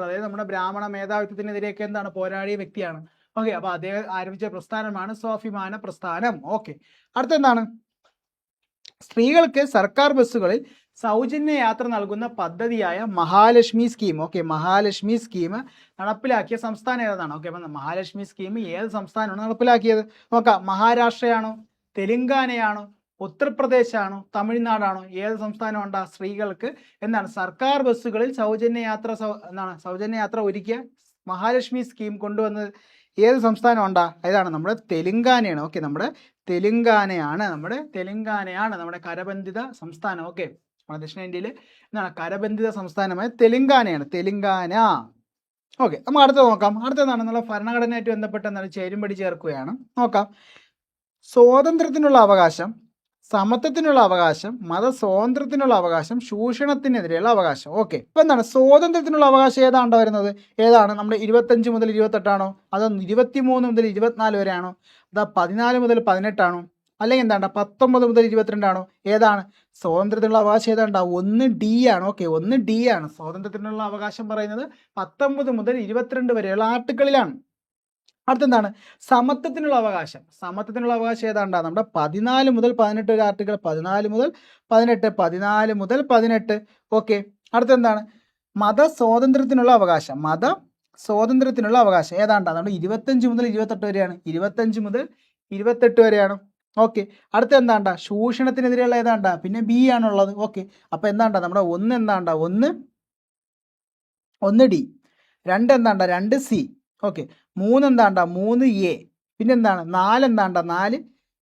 അതായത് നമ്മുടെ ബ്രാഹ്മണ മേധാവിത്വത്തിനെതിരെയൊക്കെ എന്താണ് പോരാടിയ വ്യക്തിയാണ്. ഓക്കെ, അപ്പോൾ അദ്ദേഹം ആരംഭിച്ച പ്രസ്ഥാനമാണ് സ്വാഭിമാന പ്രസ്ഥാനം. ഓക്കെ, അടുത്തെന്താണ്? സ്ത്രീകൾക്ക് സർക്കാർ ബസ്സുകളിൽ സൗജന്യ യാത്ര നൽകുന്ന പദ്ധതിയായ Mahalakshmi scheme. Okay, Mahalakshmi scheme നടപ്പിലാക്കിയ സംസ്ഥാനം ഏതാണ്? ഓക്കെ, അപ്പം മഹാലക്ഷ്മി സ്കീം ഏത് സംസ്ഥാനമാണ് നടപ്പിലാക്കിയത്? നോക്കാം. മഹാരാഷ്ട്രയാണോ, തെലുങ്കാനയാണോ, ഉത്തർപ്രദേശാണോ, തമിഴ്നാടാണോ? ഏത് സംസ്ഥാനമുണ്ടാ? സ്ത്രീകൾക്ക് സർക്കാർ ബസ്സുകളിൽ സൗജന്യ യാത്ര ഒരുക്കിയ മഹാലക്ഷ്മി സ്കീം കൊണ്ടുവന്നത് ഏത് സംസ്ഥാനം ഉണ്ടാ? ഏതാണ്? നമ്മുടെ തെലുങ്കാനയാണ്. ഓക്കെ, നമ്മുടെ തെലുങ്കാനയാണ് നമ്മുടെ കരബന്ധിത സംസ്ഥാനം. ഓക്കെ, നമ്മുടെ ദക്ഷിണേന്ത്യയിൽ കരബന്ധിത സംസ്ഥാനമായ തെലുങ്കാനയാണ്. ഓക്കെ, നമുക്ക് അടുത്തത് നോക്കാം. അടുത്തതാണ് നമ്മുടെ ഭരണഘടനയായിട്ട് ബന്ധപ്പെട്ട ചേരുംപടി ചേർക്കുകയാണ്. നോക്കാം. സ്വാതന്ത്ര്യത്തിനുള്ള അവകാശം, സമത്വത്തിനുള്ള അവകാശം, മതസ്വാതന്ത്ര്യത്തിനുള്ള അവകാശം, ചൂഷണത്തിനെതിരെയുള്ള അവകാശം. ഓക്കെ, ഇപ്പൊ സ്വാതന്ത്ര്യത്തിനുള്ള അവകാശം ഏതാണ്ടോ വരുന്നത്? ഏതാണ്? നമ്മുടെ 25 മുതൽ 28 അതോ 23 മുതൽ 24 വരെയാണോ? അതാ 14 മുതൽ 18 അല്ലെങ്കിൽ 19 മുതൽ 22 ഏതാണ്? സ്വാതന്ത്ര്യത്തിനുള്ള അവകാശം ഏതാണ്ടാ? 1D ആണ്. ഓക്കെ, 1D ആണ്. സ്വാതന്ത്ര്യത്തിനുള്ള അവകാശം പറയുന്നത് 19 മുതൽ 22 വരെയുള്ള ആർട്ടിക്കിളിലാണ്. അടുത്തെന്താണ് സമത്വത്തിനുള്ള അവകാശം. സമത്വത്തിനുള്ള അവകാശം ഏതാണ്ടാ നമ്മുടെ 14 മുതൽ 18 ഒരു ആർട്ടിക്കിൾ 14 മുതൽ 18. ഓക്കെ. അടുത്തെന്താണ് മതസ്വാതന്ത്ര്യത്തിനുള്ള അവകാശം. മതസ്വാതന്ത്ര്യത്തിനുള്ള അവകാശം ഏതാണ്ടാ നമ്മുടെ 25 മുതൽ 28 വരെയാണ്. 25 മുതൽ 28 വരെയാണ്. ഓക്കെ. അടുത്ത എന്താണ്ടാ ചൂഷണത്തിനെതിരെയുള്ള ഏതാണ്ടാ പിന്നെ ബി ആണുള്ളത്. ഓക്കെ. അപ്പോൾ എന്താണ്ടാ നമ്മുടെ ഒന്ന് എന്താണ്ടാ ഒന്ന് ഡി, 2 എന്താണ്ടാ 2 സി. ഓക്കെ. 3 എന്താണ്ടാ 3 എ, പിന്നെന്താണ് 4 എന്താണ്ടാ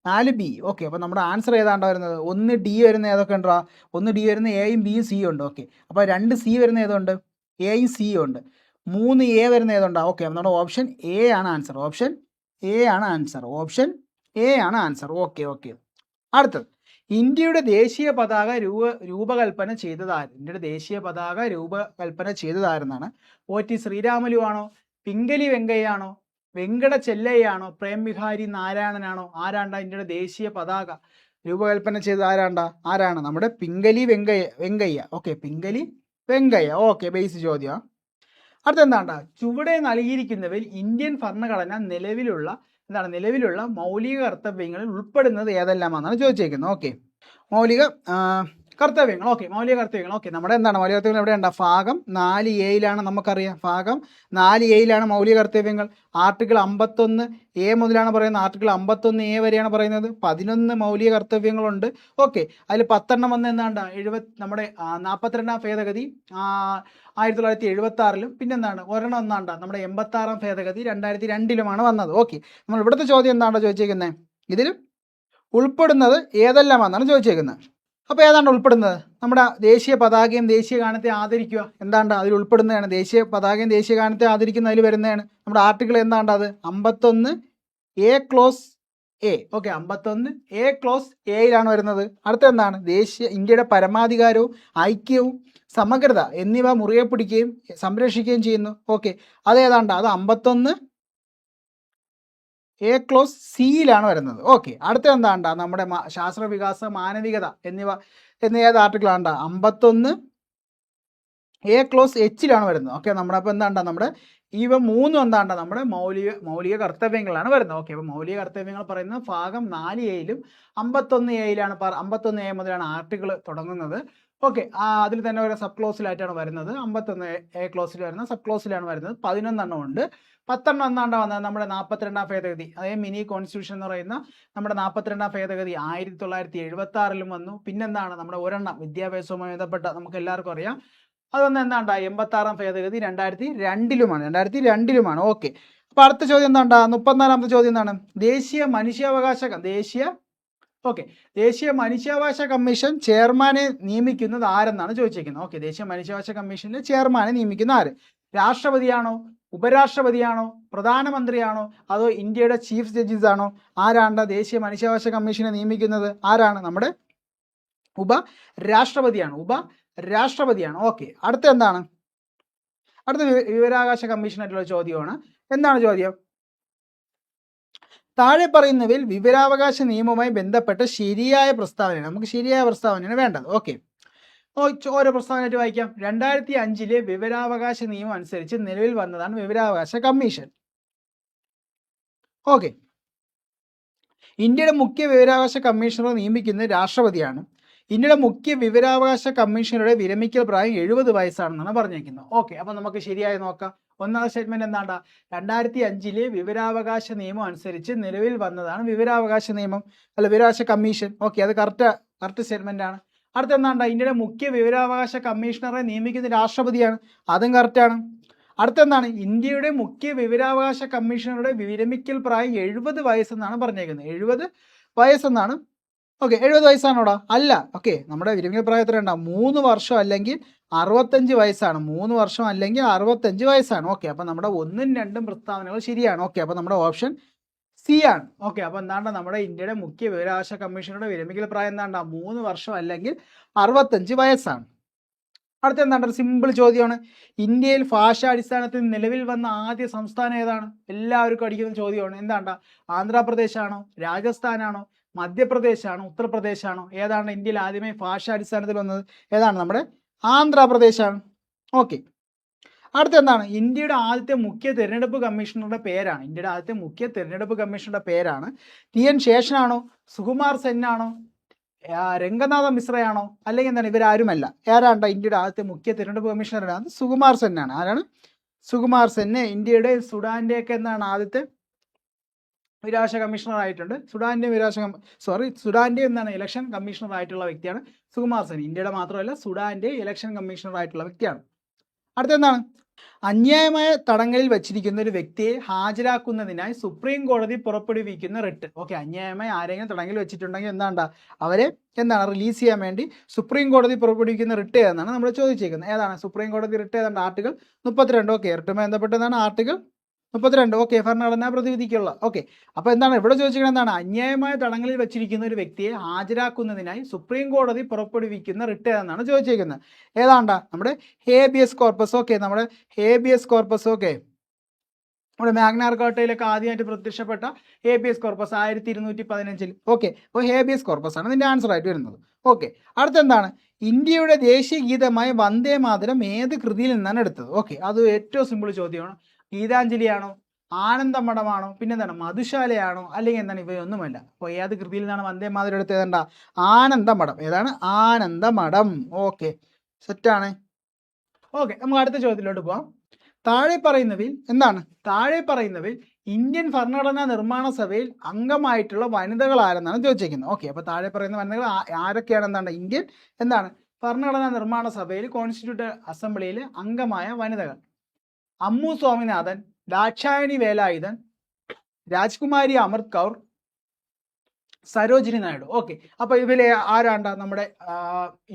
4 ബി. ഓക്കെ. അപ്പോൾ നമ്മുടെ ആൻസർ ഏതാണ്ടാ വരുന്നത് 1 ഡി വരുന്ന ഏതൊക്കെ ഉണ്ടോ? 1 ഡി വരുന്ന എയും ബിയും സിയും ഉണ്ട്. ഓക്കെ. അപ്പോൾ 2 സി വരുന്ന ഏതുണ്ട്? എയും സിയും ഉണ്ട്. 3 എ വരുന്ന ഏതുണ്ടോ? ഓക്കെ. അപ്പോൾ നമ്മുടെ ഓപ്ഷൻ എ ആണ് ആൻസർ. ഓപ്ഷൻ എ ആണ് ആൻസർ. ഓക്കെ. അടുത്തത് ഇന്ത്യയുടെ ദേശീയ പതാക രൂപകൽപ്പന ചെയ്തതാര്? ഇന്ത്യയുടെ ദേശീയ പതാക രൂപകൽപ്പന ചെയ്തതാരെന്നാണ്? OT ശ്രീരാമലു ആണോ, പിംഗലി വെങ്കയ്യാണോ, വെങ്കട ചെല്ലയ്യാണോ, പ്രേം ബിഹാരി നാരായണനാണോ? ആരാണ്ടാ ഇന്ത്യയുടെ ദേശീയ പതാക രൂപകൽപ്പന ചെയ്ത ആരാണ്? നമ്മുടെ Pingali Venkaiah. Okay. Pingali Venkaiah. Okay. Base ചോദ്യം. അടുത്തെന്താണ്ടാ ചുവടെ നൽകിയിരിക്കുന്നവയിൽ ഇന്ത്യൻ ഭരണഘടന നിലവിലുള്ള മൗലിക കർത്തവ്യങ്ങളിൽ ഉൾപ്പെടുന്നത് ഏതെല്ലാമാണെന്നാണ് ചോദിച്ചേക്കുന്നത്. ഓക്കെ. മൗലിക കർത്തവ്യങ്ങൾ. ഓക്കെ. മൗലിക കർത്തവ്യങ്ങൾ. ഓക്കെ. നമ്മുടെ എന്താണ് മൗലിക കർത്തവ്യങ്ങൾ എവിടെയുണ്ട്? ഭാഗം 4A നമുക്കറിയാം. ഭാഗം 4A മൗലിക കർത്തവ്യങ്ങൾ. ആർട്ടിക്കിൾ 51A മുതലാണ് പറയുന്നത്. ആർട്ടിക്കിൾ 51A വരെയാണ് പറയുന്നത്. 11 മൗലിക കർത്തവ്യങ്ങളുണ്ട്. ഓക്കെ. അതിൽ 10 വന്ന് എന്താണ്ട് നമ്മുടെ 42 ഭേദഗതി 1976 പിന്നെന്താണ് ഒരെണ്ണം എന്നാണ്ട നമ്മുടെ 86 ഭേദഗതി 2002 വന്നത്. ഓക്കെ. നമ്മൾ ഇവിടുത്തെ ചോദ്യം എന്താണോ ചോദിച്ചേക്കുന്നത്? ഇതിൽ ഉൾപ്പെടുന്നത് ഏതെല്ലാമാണെന്നാണ് ചോദിച്ചേക്കുന്നത്. അപ്പോൾ ഏതാണ്ട് ഉൾപ്പെടുന്നത് നമ്മുടെ ദേശീയ പതാകയും ദേശീയ ഗാനത്തെ ആദരിക്കുക. എന്താണ്ട് അതിൽ ഉൾപ്പെടുന്നതാണ് ദേശീയ പതാകയും ദേശീയ ഗാനത്തെ ആദരിക്കുന്ന അതിൽ വരുന്നതാണ്. നമ്മുടെ ആർട്ടിക്കിൾ എന്താണ്ട് അത് 51A clause A. Okay. 51A clause എയിലാണ് വരുന്നത്. അടുത്ത എന്താണ് ഇന്ത്യയുടെ പരമാധികാരവും ഐക്യവും സമഗ്രത എന്നിവ മുറുകെ പിടിക്കുകയും സംരക്ഷിക്കുകയും ചെയ്യുന്നു. ഓക്കെ. അതേതാണ്ട് അത് 51A ക്ലോസ് സിയിലാണ് വരുന്നത്. ഓക്കെ. അടുത്ത എന്താണ്ടാ നമ്മുടെ ശാസ്ത്ര വികാസ മാനവികത എന്നിവ ഏത് ആർട്ടിക്കിളാണ്ടാ 51A ക്ലോസ് Hലാണ് വരുന്നത്. ഓക്കെ. നമ്മുടെ അപ്പോൾ എന്താണ്ടാ നമ്മുടെ ഇവ 3 എന്താണ്ടാ നമ്മുടെ മൗലിക കർത്തവ്യങ്ങളാണ് വരുന്നത്. ഓക്കെ. അപ്പോൾ മൗലിക കർത്തവ്യങ്ങൾ പറയുന്നത് ഭാഗം 4A 51A 51A മുതലാണ് ആർട്ടിക്കിൾ തുടങ്ങുന്നത്. ഓക്കെ. അതിൽ തന്നെ ഒരു സബ് ക്ലോസിലായിട്ടാണ് വരുന്നത്. 51A ക്ലോസിൽ വരുന്ന സബ് ക്ലോസിലാണ് വരുന്നത്. 11 ഉണ്ട്. 10 എന്നാണ്ടാ വന്നത് നമ്മുടെ 42 ഭേദഗതി. അതായത് മിനി കോൺസ്റ്റിറ്റ്യൂഷൻ എന്ന് പറയുന്ന നമ്മുടെ 42 ഭേദഗതി 1976 വന്നു. പിന്നെന്താണ് നമ്മുടെ ഒരെണ്ണം വിദ്യാഭ്യാസവുമായി ബന്ധപ്പെട്ട നമുക്ക് എല്ലാവർക്കും അറിയാം. അതൊന്ന് എന്താണ്ടാ 86 ഭേദഗതി 2002 ഓക്കെ. അപ്പോൾ അടുത്ത ചോദ്യം എന്താണ്ടാ 34ാമത്തെ ചോദ്യം എന്താണ്? ദേശീയ മനുഷ്യാവകാശ കമ്മീഷൻ ചെയർമാനെ നിയമിക്കുന്നത് ആരെന്നാണ് ചോദിച്ചിരിക്കുന്നത്. ഓക്കെ. ദേശീയ മനുഷ്യാവകാശ കമ്മീഷനിലെ ചെയർമാനെ നിയമിക്കുന്ന ആര്? രാഷ്ട്രപതിയാണോ, ഉപരാഷ്ട്രപതിയാണോ, പ്രധാനമന്ത്രിയാണോ, അതോ ഇന്ത്യയുടെ ചീഫ് ജസ്റ്റിസ് ആണോ? ആരാണ് ദേശീയ മനുഷ്യാവകാശ കമ്മീഷനെ നിയമിക്കുന്നത്? ആരാണ്? നമ്മുടെ ഉപരാഷ്ട്രപതിയാണ്. ഓക്കെ. അടുത്ത എന്താണ്? അടുത്ത വിവരാവകാശ കമ്മീഷനായിട്ടുള്ള ചോദ്യമാണ്. എന്താണ് ചോദ്യം? താഴെ പറയുന്നവയിൽ വിവരാവകാശ നിയമവുമായി ബന്ധപ്പെട്ട ശരിയായ പ്രസ്താവനയാണ്. നമുക്ക് ശരിയായ പ്രസ്താവനയാണ് വേണ്ടത്. ഓക്കെ. ഓരോ പ്രസ്താവനയായിട്ട് വായിക്കാം. 2005 വിവരാവകാശ നിയമം അനുസരിച്ച് നിലവിൽ വന്നതാണ് വിവരാവകാശ കമ്മീഷൻ. ഓക്കെ. ഇന്ത്യയുടെ മുഖ്യ വിവരാവകാശ കമ്മീഷണറെ നിയമിക്കുന്നത് രാഷ്ട്രപതിയാണ്. ഇന്ത്യയുടെ മുഖ്യ വിവരാവകാശ കമ്മീഷണറുടെ വിരമിക്കൽ പ്രായം 70 വയസ്സാണെന്നാണ് പറഞ്ഞിരിക്കുന്നത്. ഓക്കെ. അപ്പോൾ നമുക്ക് ശരിയായി നോക്കാം. ഒന്നാമത്തെ സ്റ്റേറ്റ്മെന്റ് എന്താണ്ടാ 2005 വിവരാവകാശ നിയമം അനുസരിച്ച് നിലവിൽ വന്നതാണ് വിവരാവകാശ കമ്മീഷൻ. ഓക്കെ. അത് കറക്റ്റ് സ്റ്റേറ്റ്മെന്റ് ആണ്. അടുത്ത എന്താണ്ടാ ഇന്ത്യയുടെ മുഖ്യ വിവരാവകാശ കമ്മീഷണറെ നിയമിക്കുന്ന രാഷ്ട്രപതിയാണ്. അതും കറക്റ്റാണ്. അടുത്തെന്താണ് ഇന്ത്യയുടെ മുഖ്യ വിവരാവകാശ കമ്മീഷണറുടെ വിരമിക്കൽ പ്രായം 70 വയസ്സെന്നാണ് പറഞ്ഞേക്കുന്നത്. 70 വയസ്സെന്നാണ്. ഓക്കെ. 70 വയസ്സാണോടാ? അല്ല. ഓക്കെ. നമ്മുടെ വിരമിക്കൽ പ്രായം എത്ര ഉണ്ടാവും? 3 വർഷം അല്ലെങ്കിൽ 65 വയസ്സാണ്. 3 വർഷം അല്ലെങ്കിൽ 65 വയസ്സാണ്. ഓക്കെ. അപ്പോൾ നമ്മുടെ 1ഉം 2ഉം പ്രസ്താവനകൾ ശരിയാണ്. ഓക്കെ. അപ്പോൾ നമ്മുടെ ഓപ്ഷൻ സി ആണ്. ഓക്കെ. അപ്പോൾ എന്താണ്ട നമ്മുടെ ഇന്ത്യയുടെ മുഖ്യ വിവരാവകാശ കമ്മീഷണറുടെ വിരമിക്കൽ പ്രായം എന്താണ്ടാ 3 വർഷം അല്ലെങ്കിൽ 65 വയസ്സാണ്. അടുത്ത എന്താണ്? ഒരു സിമ്പിൾ ചോദ്യമാണ്. ഇന്ത്യയിൽ ഭാഷാടിസ്ഥാനത്തിൽ നിലവിൽ വന്ന ആദ്യ സംസ്ഥാനം ഏതാണ്? എല്ലാവർക്കും അടിക്കുന്ന ചോദ്യമാണ്. എന്താണ്ടാ ആന്ധ്രാപ്രദേശാണോ, രാജസ്ഥാനാണോ, മധ്യപ്രദേശാണോ, ഉത്തർപ്രദേശാണോ? ഏതാണ് ഇന്ത്യയിൽ ആദ്യമായി ഭാഷാടിസ്ഥാനത്തിൽ വന്നത്? ഏതാണ്? നമ്മുടെ ആന്ധ്രാപ്രദേശാണ്. ഓക്കെ. അടുത്ത എന്താണ്? ഇന്ത്യയുടെ ആദ്യത്തെ മുഖ്യ തിരഞ്ഞെടുപ്പ് കമ്മീഷണറുടെ പേരാണ്. ഇന്ത്യയുടെ ആദ്യത്തെ മുഖ്യ തിരഞ്ഞെടുപ്പ് കമ്മീഷണറുടെ പേരാണ് TN ശേഷനാണോ, സുകുമാർ സെന്നാണോ, രംഗനാഥ മിശ്രയാണോ, അല്ലെങ്കിൽ എന്താണ് ഇവരാരുമല്ല. ആരാണ്ട ഇന്ത്യയുടെ ആദ്യത്തെ മുഖ്യ തിരഞ്ഞെടുപ്പ് കമ്മീഷണറാണ്? സുകുമാർ സെന്നാണ്. ആരാണ്? സുകുമാർ സെന്ന് ഇന്ത്യയുടെ സുഡാൻ്റെയൊക്കെ എന്താണ് ആദ്യത്തെ വിരാശ കമ്മീഷണർ ആയിട്ടുണ്ട്. സുഡാൻ്റെ എന്താണ് ഇലക്ഷൻ കമ്മീഷണർ ആയിട്ടുള്ള വ്യക്തിയാണ് സുകുമാർ സെൻ. ഇന്ത്യയുടെ മാത്രമല്ല സുഡാൻ്റെ ഇലക്ഷൻ കമ്മീഷണർ ആയിട്ടുള്ള വ്യക്തിയാണ്. അടുത്തെന്താണ്? അന്യായമായ തടങ്കലിൽ വച്ചിരിക്കുന്ന ഒരു വ്യക്തിയെ ഹാജരാക്കുന്നതിനായി സുപ്രീം കോടതി പുറപ്പെടുവിക്കുന്ന റിട്ട്. ഓക്കെ, അന്യായമായി ആരെങ്കിലും തടങ്കലിൽ വെച്ചിട്ടുണ്ടെങ്കിൽ എന്താണ്ടാ അവരെ എന്താണ് റിലീസ് ചെയ്യാൻ വേണ്ടി സുപ്രീം കോടതി പുറപ്പെടുവിക്കുന്ന റിട്ട് എന്നാണ് നമ്മൾ ചോദിച്ചിരിക്കുന്നത്. ഏതാണ് സുപ്രീം കോടതി റിട്ട്? ഏതാണ്ട് ആർട്ടിക്കിൾ 32. ഓക്കെ, റിട്ടുമായി ബന്ധപ്പെട്ടതാണ് ആർട്ടിക്കിൾ 32. ഓക്കെ, ഭരണഘടനാ പ്രതിവിധിക്കുള്ള. ഓക്കെ, അപ്പോൾ എന്താണ് ഇവിടെ ചോദിച്ചിരിക്കുന്നത്? എന്താണ്? അന്യായമായ തടങ്കലിൽ വെച്ചിരിക്കുന്ന ഒരു വ്യക്തിയെ ഹാജരാക്കുന്നതിനായി സുപ്രീം കോടതി പുറപ്പെടുവിക്കുന്ന റിട്ട് എന്നാണ് ചോദിച്ചിരിക്കുന്നത്. ഏതാണ്ടാ? നമ്മുടെ ഹേബിയസ് കോർപ്പസ്. ഓക്കെ, നമ്മുടെ ഹേബിയസ് കോർപ്പസ്. ഓക്കെ, നമ്മുടെ മാഗ്നാർ കാർട്ടയിലൊക്കെ ആദ്യമായിട്ട് പ്രത്യക്ഷപ്പെട്ട ഹേബിയസ് കോർപ്പസ് 1215. ഓക്കെ, അപ്പോൾ ഹേബിയസ് കോർപ്പസ് ആണ് ഇതിൻ്റെ ആൻസർ ആയിട്ട് വരുന്നത്. ഓക്കെ, അടുത്തെന്താണ്? ഇന്ത്യയുടെ ദേശീയ ഗീതമായ വന്ദേ മാതരം ഏത് കൃതിയിൽ നിന്നാണ് എടുത്തത്? ഓക്കെ, അത് ഏറ്റവും സിമ്പിൾ ചോദ്യമാണ്. ഗീതാഞ്ജലിയാണോ, ആനന്ദമഠമാണോ, പിന്നെന്താണ് മധുശാലയാണോ, അല്ലെങ്കിൽ എന്താണ് ഇവയൊന്നുമല്ല. അപ്പോൾ ഏത് കൃതിയിൽ നിന്നാണ് വന്ദേ മാതരം എടുത്തത്? ഏതാ? ആനന്ദമഠം. ഏതാണ്? ആനന്ദമഠം. ഓക്കെ, സെറ്റാണ്. ഓക്കെ, നമുക്ക് അടുത്ത ചോദ്യത്തിലോട്ട് പോകാം. താഴെ പറയുന്നവയിൽ എന്താണ്? താഴെ പറയുന്നവയിൽ ഇന്ത്യൻ ഭരണഘടനാ നിർമ്മാണ സഭയിൽ അംഗമായിട്ടുള്ള വനിതകൾ ആരെന്നാണ് ചോദിച്ചിരിക്കുന്നത്. ഓക്കെ, അപ്പോൾ താഴെ പറയുന്ന വനിതകൾ ആരൊക്കെയാണ്? എന്താണ് ഇന്ത്യൻ എന്താണ് ഭരണഘടനാ നിർമ്മാണ സഭയിൽ കോൺസ്റ്റിറ്റ്യൂട്ട് അസംബ്ലിയിൽ അംഗമായ വനിതകൾ? അമ്മു സ്വാമിനാഥൻ, ദാക്ഷായണി വേലായുധൻ, രാജ്കുമാരി അമൃത് കൗർ, സരോജിനി നായിഡു. ഓക്കെ, അപ്പോൾ ഇവരെ ആരാണ്ട നമ്മുടെ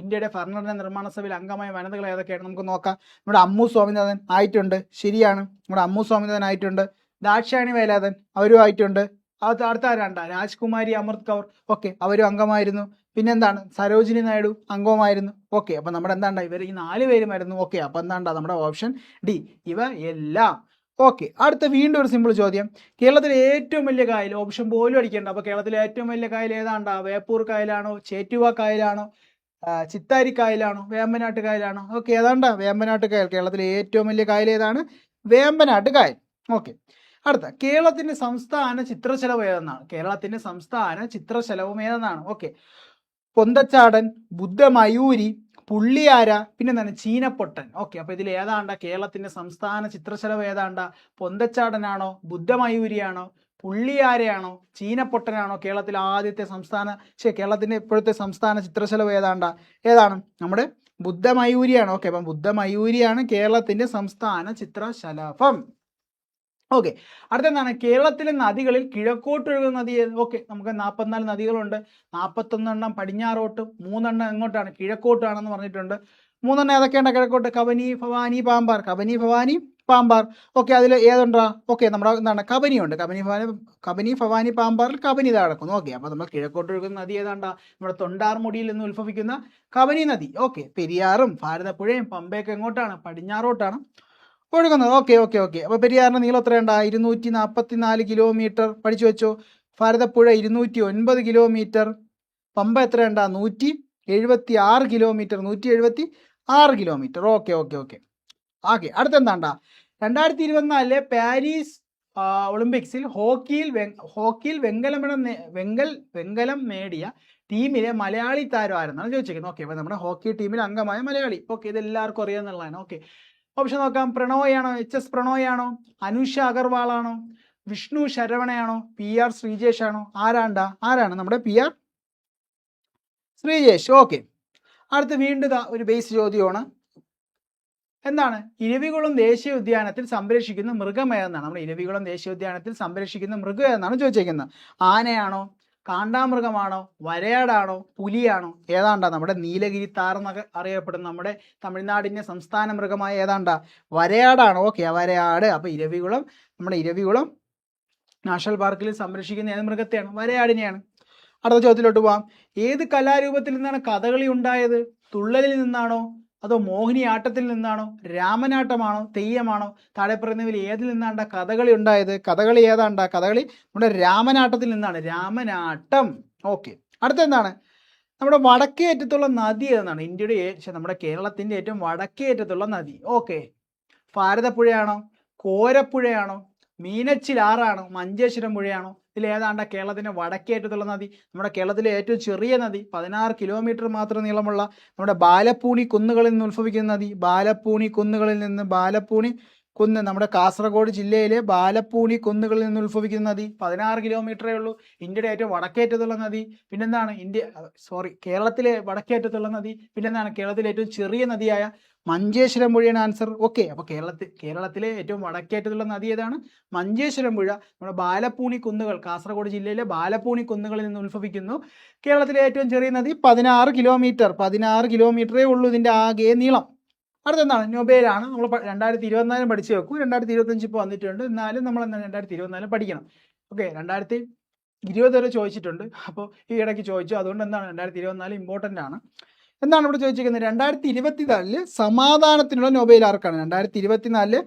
ഇന്ത്യയുടെ ഭരണഘടനാ നിർമ്മാണ സഭയിൽ അംഗമായ വനിതകൾ ഏതൊക്കെയാണ് നമുക്ക് നോക്കാം. നമ്മുടെ അമ്മു സ്വാമിനാഥൻ ആയിട്ടുണ്ട്, ശരിയാണ്. നമ്മുടെ അമ്മു സ്വാമിനാഥൻ ആയിട്ടുണ്ട്. ദാക്ഷായണി വേലായുധൻ അവരും ആയിട്ടുണ്ട്. അടുത്ത ആരാണ്ട? രാജ്കുമാരി അമൃത് കൗർ. ഓക്കെ, അവരും അംഗമായിരുന്നു. പിന്നെന്താണ്? സരോജിനി നായിഡു അംഗമായിരുന്നു. ഓക്കെ, അപ്പം നമ്മുടെ എന്താണ്ട ഇവർ ഈ 4 പേരുമായിരുന്നു. ഓക്കെ, അപ്പം എന്താണ്ട നമ്മുടെ ഓപ്ഷൻ ഡി ഇവ എല്ലാം. ഓക്കെ, അടുത്ത വീണ്ടും ഒരു സിമ്പിൾ ചോദ്യം. കേരളത്തിലെ ഏറ്റവും വലിയ കായൽ, ഓപ്ഷൻ പോലും അടിക്കേണ്ട. അപ്പോൾ കേരളത്തിലെ ഏറ്റവും വലിയ കായൽ ഏതാണ്ടാ? വേപ്പൂർ കായലാണോ, ചേറ്റുവ കായലാണോ, ചിത്താരി കായലാണോ, വേമ്പനാട്ട് കായലാണോ? ഓക്കെ, ഏതാണ്ടാ? വേമ്പനാട്ട് കായൽ. കേരളത്തിലെ ഏറ്റവും വലിയ കായൽ ഏതാണ്? വേമ്പനാട്ട് കായൽ. ഓക്കെ, അടുത്ത കേരളത്തിന്റെ സംസ്ഥാന ചിത്രശലഭം ഏതെന്നാണ്? കേരളത്തിന്റെ സംസ്ഥാന ചിത്രശലഭം ഏതെന്നാണ്? ഓക്കെ, പൊന്തച്ചാടൻ, ബുദ്ധമയൂരി, പുള്ളിയാര, പിന്നെന്താണ് ചീനപ്പൊട്ടൻ. ഓക്കെ, അപ്പോൾ ഇതിൽ ഏതാണ്ട കേരളത്തിന്റെ സംസ്ഥാന ചിത്രശലഭം ഏതാണ്ട? പൊന്തച്ചാടനാണോ, ബുദ്ധമയൂരിയാണോ, പുള്ളിയാരയാണോ, ചീനപ്പൊട്ടനാണോ? കേരളത്തിലെ ആദ്യത്തെ കേരളത്തിന്റെ ഇപ്പോഴത്തെ സംസ്ഥാന ചിത്രശലഭം ഏതാണ്? നമ്മുടെ ബുദ്ധമയൂരിയാണ്. ഓക്കെ, അപ്പം ബുദ്ധമയൂരിയാണ് കേരളത്തിന്റെ സംസ്ഥാന ചിത്രശലഭം. ഓക്കെ, അടുത്തെന്താണ്? കേരളത്തിലെ നദികളിൽ കിഴക്കോട്ടൊഴുകുന്ന നദി ഏത്? ഓക്കെ, നമുക്ക് 44 നദികളുണ്ട്. 41 പടിഞ്ഞാറോട്ടും 3 എങ്ങോട്ടാണ്? കിഴക്കോട്ടാണെന്ന് പറഞ്ഞിട്ടുണ്ട്. 3 ഏതൊക്കെയാണ് കിഴക്കോട്ട്? കബനി, ഭവാനി, പാമ്പാർ. കബനി, ഭവാനി, പാമ്പാർ. ഓക്കെ, അതിൽ ഏതുണ്ടാ? ഓക്കെ, നമ്മുടെ എന്താണ് കബനിയുണ്ട്. കബനി, ഭവാനി, പാമ്പാറിൽ കബനി കിടക്കുന്നു. ഓക്കെ, അപ്പോൾ നമ്മൾ കിഴക്കോട്ടൊഴുകുന്ന നദി ഏതാണ്ടാ? നമ്മുടെ തൊണ്ടാർമുടിയിൽ നിന്ന് ഉത്ഭവിക്കുന്ന കബനി നദി. ഓക്കെ, പെരിയാറും ഭാരതപ്പുഴയും പമ്പയൊക്കെ എങ്ങോട്ടാണ്? പടിഞ്ഞാറോട്ടാണ് ഒഴുകുന്നത്. ഓക്കെ, അപ്പോൾ പെരിയാറിന് നീളം എത്രയുണ്ടാ? 244 കിലോമീറ്റർ. പഠിച്ചു വെച്ചോ. ഭാരതപ്പുഴ 209 കിലോമീറ്റർ. പമ്പ എത്രയുണ്ടാ? 176 കിലോമീറ്റർ. 176 കിലോമീറ്റർ. ഓക്കെ, അടുത്തെന്താണ്ടാ? 2024 പാരീസ് ഒളിമ്പിക്സിൽ ഹോക്കിയിൽ വെങ്കലം നേടിയ ടീമിലെ മലയാളി താരം ആരെന്നാണ് ചോദിച്ചിരിക്കുന്നത്. ഓക്കെ, അപ്പോൾ നമ്മുടെ ഹോക്കി ടീമിൽ അംഗമായ മലയാളി. ഓക്കെ, ഇതെല്ലാവർക്കും അറിയാമെന്നുള്ളതാണ്. ഓക്കെ, ഓപ്ഷൻ നോക്കാം. പ്രണോയാണോ, HS പ്രണോയാണോ, അനുഷ അഗർവാളാണോ, വിഷ്ണു ശരവണയാണോ, PR ശ്രീജേഷ് ആണോ? ആരാണ് നമ്മുടെ PR ശ്രീജേഷ്. ഓക്കെ, അടുത്ത് വീണ്ടും ഒരു ബേസ് ചോദ്യമാണ്. എന്താണ് ഇരവികുളം ദേശീയ ഉദ്യാനത്തിൽ സംരക്ഷിക്കുന്ന മൃഗം ഏതെന്നാണ്? നമ്മുടെ ഇരവികുളം ദേശീയ ഉദ്യാനത്തിൽ സംരക്ഷിക്കുന്ന മൃഗം ഏതെന്നാണ് ചോദിച്ചിരിക്കുന്നത്. ആനയാണോ, കാണ്ടാമൃഗമാണോ, വരയാടാണോ, പുലിയാണോ? ഏതാണ്ടാ? നമ്മുടെ നീലഗിരി താർ എന്നൊക്കെ അറിയപ്പെടുന്ന നമ്മുടെ തമിഴ്നാടിൻ്റെ സംസ്ഥാന മൃഗമായ ഏതാണ്ടാ? വരയാടാണ്. ഓക്കെ, വരയാട്. അപ്പോൾ നമ്മുടെ ഇരവികുളം നാഷണൽ പാർക്കിൽ സംരക്ഷിക്കുന്ന ഏത് മൃഗത്തെയാണ്? വരയാടിനെയാണ്. അടുത്ത ചോദ്യത്തിലോട്ട് പോവാം. ഏത് കലാരൂപത്തിൽ നിന്നാണ് കഥകളി ഉണ്ടായത്? തുള്ളലിൽ നിന്നാണോ, അതോ മോഹിനിയാട്ടത്തിൽ നിന്നാണോ, രാമനാട്ടമാണോ, തെയ്യമാണോ? താഴെ പറയുന്നതിൽ ഏതിൽ നിന്നാണ്ട കഥകളി ഉണ്ടായത്? കഥകളി ഏതാണ്ടാ? കഥകളി നമ്മുടെ രാമനാട്ടത്തിൽ നിന്നാണ്. രാമനാട്ടം. ഓക്കെ, അടുത്തെന്താണ്? നമ്മുടെ വടക്കേ അറ്റത്തുള്ള നദി ഏതെന്നാണ്? നമ്മുടെ കേരളത്തിൻ്റെ ഏറ്റവും വടക്കേ അറ്റത്തുള്ള നദി. ഓക്കെ, ഭാരതപ്പുഴയാണോ, കോരപ്പുഴയാണോ, മീനച്ചിലാറാണോ, മഞ്ചേശ്വരം പുഴയാണോ? ഇതിലേതാണ്ട കേരളത്തിൻ്റെ വടക്കേറ്റത്തുള്ള നദി? നമ്മുടെ കേരളത്തിലെ ഏറ്റവും ചെറിയ നദി, 16 കിലോമീറ്റർ മാത്രം നീളമുള്ള നമ്മുടെ ബാലപ്പൂണി കുന്നുകളിൽ നിന്ന് ഉത്ഭവിക്കുന്ന നദി. ബാലപ്പൂണി കുന്നുകളിൽ നിന്ന്, ബാലപ്പൂണി കുന്ന് നമ്മുടെ കാസർഗോഡ് ജില്ലയിലെ ബാലപ്പൂണി കുന്നുകളിൽ നിന്ന് ഉത്ഭവിക്കുന്ന നദി. 16 കിലോമീറ്ററേ ഉള്ളൂ. ഇന്ത്യയുടെ ഏറ്റവും വടക്കേറ്റത്തുള്ള നദി. പിന്നെന്താണ് കേരളത്തിലെ വടക്കേറ്റത്തുള്ള നദി. പിന്നെന്താണ് കേരളത്തിലെ ഏറ്റവും ചെറിയ നദിയായ മഞ്ചേശ്വരം പുഴയാണ് ആൻസർ. ഓക്കെ, അപ്പോൾ കേരളത്തിലെ ഏറ്റവും വടക്കേറ്റത്തുള്ള നദി ഏതാണ്? മഞ്ചേശ്വരം പുഴ. നമ്മുടെ ബാലപ്പൂണി കുന്നുകൾ, കാസർഗോഡ് ജില്ലയിലെ ബാലപ്പൂണി കുന്നുകളിൽ നിന്ന് ഉത്ഭവിക്കുന്നു. കേരളത്തിലെ ഏറ്റവും ചെറിയ നദി 16 കിലോമീറ്റർ. 16 കിലോമീറ്ററേ ഉള്ളൂ ഇതിൻ്റെ ആകെ നീളം. അടുത്തെന്താണ്? നൊബേലാണ്. നമ്മൾ 2024 പഠിച്ചു വെക്കും. 2025 ഇപ്പോൾ വന്നിട്ടുണ്ട്. എന്നാലും നമ്മൾ എന്താണ് 2024 പഠിക്കണം. ഓക്കെ, 2020 വരെ ചോദിച്ചിട്ടുണ്ട്. അപ്പോൾ ഈ ഇടയ്ക്ക് ചോദിച്ചു. അതുകൊണ്ട് എന്താണ് 2024 ഇമ്പോർട്ടൻ്റ് ആണ്. എന്താണ് ഇവിടെ ചോദിച്ചിരിക്കുന്നത്? 2024 സമാധാനത്തിനുള്ള നൊബേൽ ആർക്കാണ്? 2024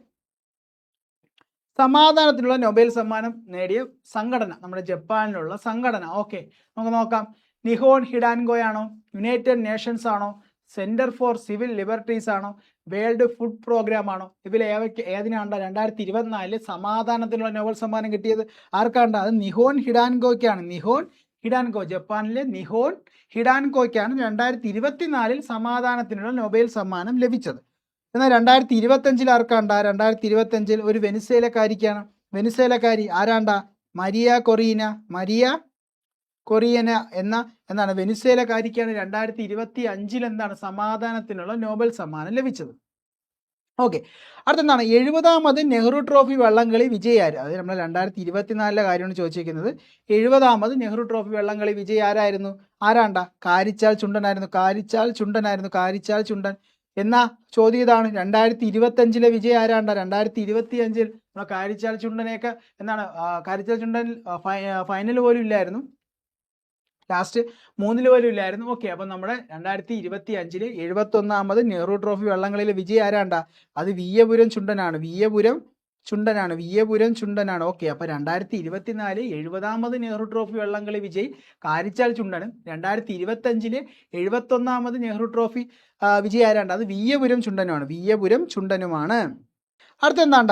സമാധാനത്തിനുള്ള നൊബേൽ സമ്മാനം നേടിയ സംഘടന, നമ്മുടെ ജപ്പാനിലുള്ള സംഘടന. ഓക്കെ, നമുക്ക് നോക്കാം. നിഹോൺ ഹിഡാൻഗോയാണോ, യുണൈറ്റഡ് നേഷൻസ് ആണോ, സെന്റർ ഫോർ സിവിൽ ലിബർട്ടീസ് ആണോ, വേൾഡ് ഫുഡ് പ്രോഗ്രാം ആണോ? ഇതിൽ ഏതിനാണ്ട 2024 സമാധാനത്തിനുള്ള നൊബേൽ സമ്മാനം കിട്ടിയത് ആർക്കാണ്ട? അത് നിഹോൺ ഹിഡാൻഗോയ്ക്കാണ്. നിഹോൺ ഹിഡാൻഗോ, ജപ്പാനിലെ നിഹോൺ ഹിഡാൻഗോയ്ക്കാണ് 2024 സമാധാനത്തിനുള്ള നൊബേൽ സമ്മാനം ലഭിച്ചത്. എന്നാൽ 2025 ആർക്കാണ്ട? 2025 ഒരു വെനിസ്വേലക്കാരിക്കാണ്. വെനിസ്വേലക്കാരി ആരാണ്ട? മരിയ കൊറിയന എന്നാണ് വെനിസ്വേലക്കാരിക്കാണ് 2025 എന്താണ് സമാധാനത്തിനുള്ള നോബൽ സമ്മാനം ലഭിച്ചത്. ഓക്കെ, അടുത്തെന്താണ്? 70ാമത് നെഹ്റു ട്രോഫി വള്ളംകളി വിജയാര്? അത് നമ്മൾ 2024 കാര്യമാണ് ചോദിച്ചിരിക്കുന്നത്. 70ാമത് നെഹ്റു ട്രോഫി വള്ളംകളി വിജയി ആരായിരുന്നു? ആരാണ്ട? കാരിച്ചാൽ ചുണ്ടനായിരുന്നു. കാരിച്ചാൽ ചുണ്ടൻ എന്ന ചോദ്യം ഇതാണ്. 2025 വിജയം ആരാണ്ട? 2025 നമ്മൾ കാരിച്ചാൽ ചുണ്ടനെയൊക്കെ എന്താണ്, കാരിച്ചാൽ ചുണ്ടൻ ഫൈനൽ പോലും ഇല്ലായിരുന്നു, ലാസ്റ്റ് 3 പോലും ഇല്ലായിരുന്നു. ഓക്കെ, അപ്പം നമ്മുടെ 2025 71ാമത് നെഹ്റു ട്രോഫി വള്ളംകളിയിലെ വിജയം ആരാണ്ട? അത് വിയ്യപുരം ചുണ്ടനാണ്. വിയ്യപുരം ചുണ്ടനാണ്. ഓക്കെ, അപ്പോൾ 2024 70ാമത് നെഹ്റു ട്രോഫി വള്ളംകളി വിജയ് കാരിച്ചാൽ ചുണ്ടനും 2025 71ാമത് നെഹ്റു ട്രോഫി വിജയ് ആരാണ്ട? അത് വിയ്യപുരം ചുണ്ടനുമാണ്. അടുത്തെന്താണ്ട?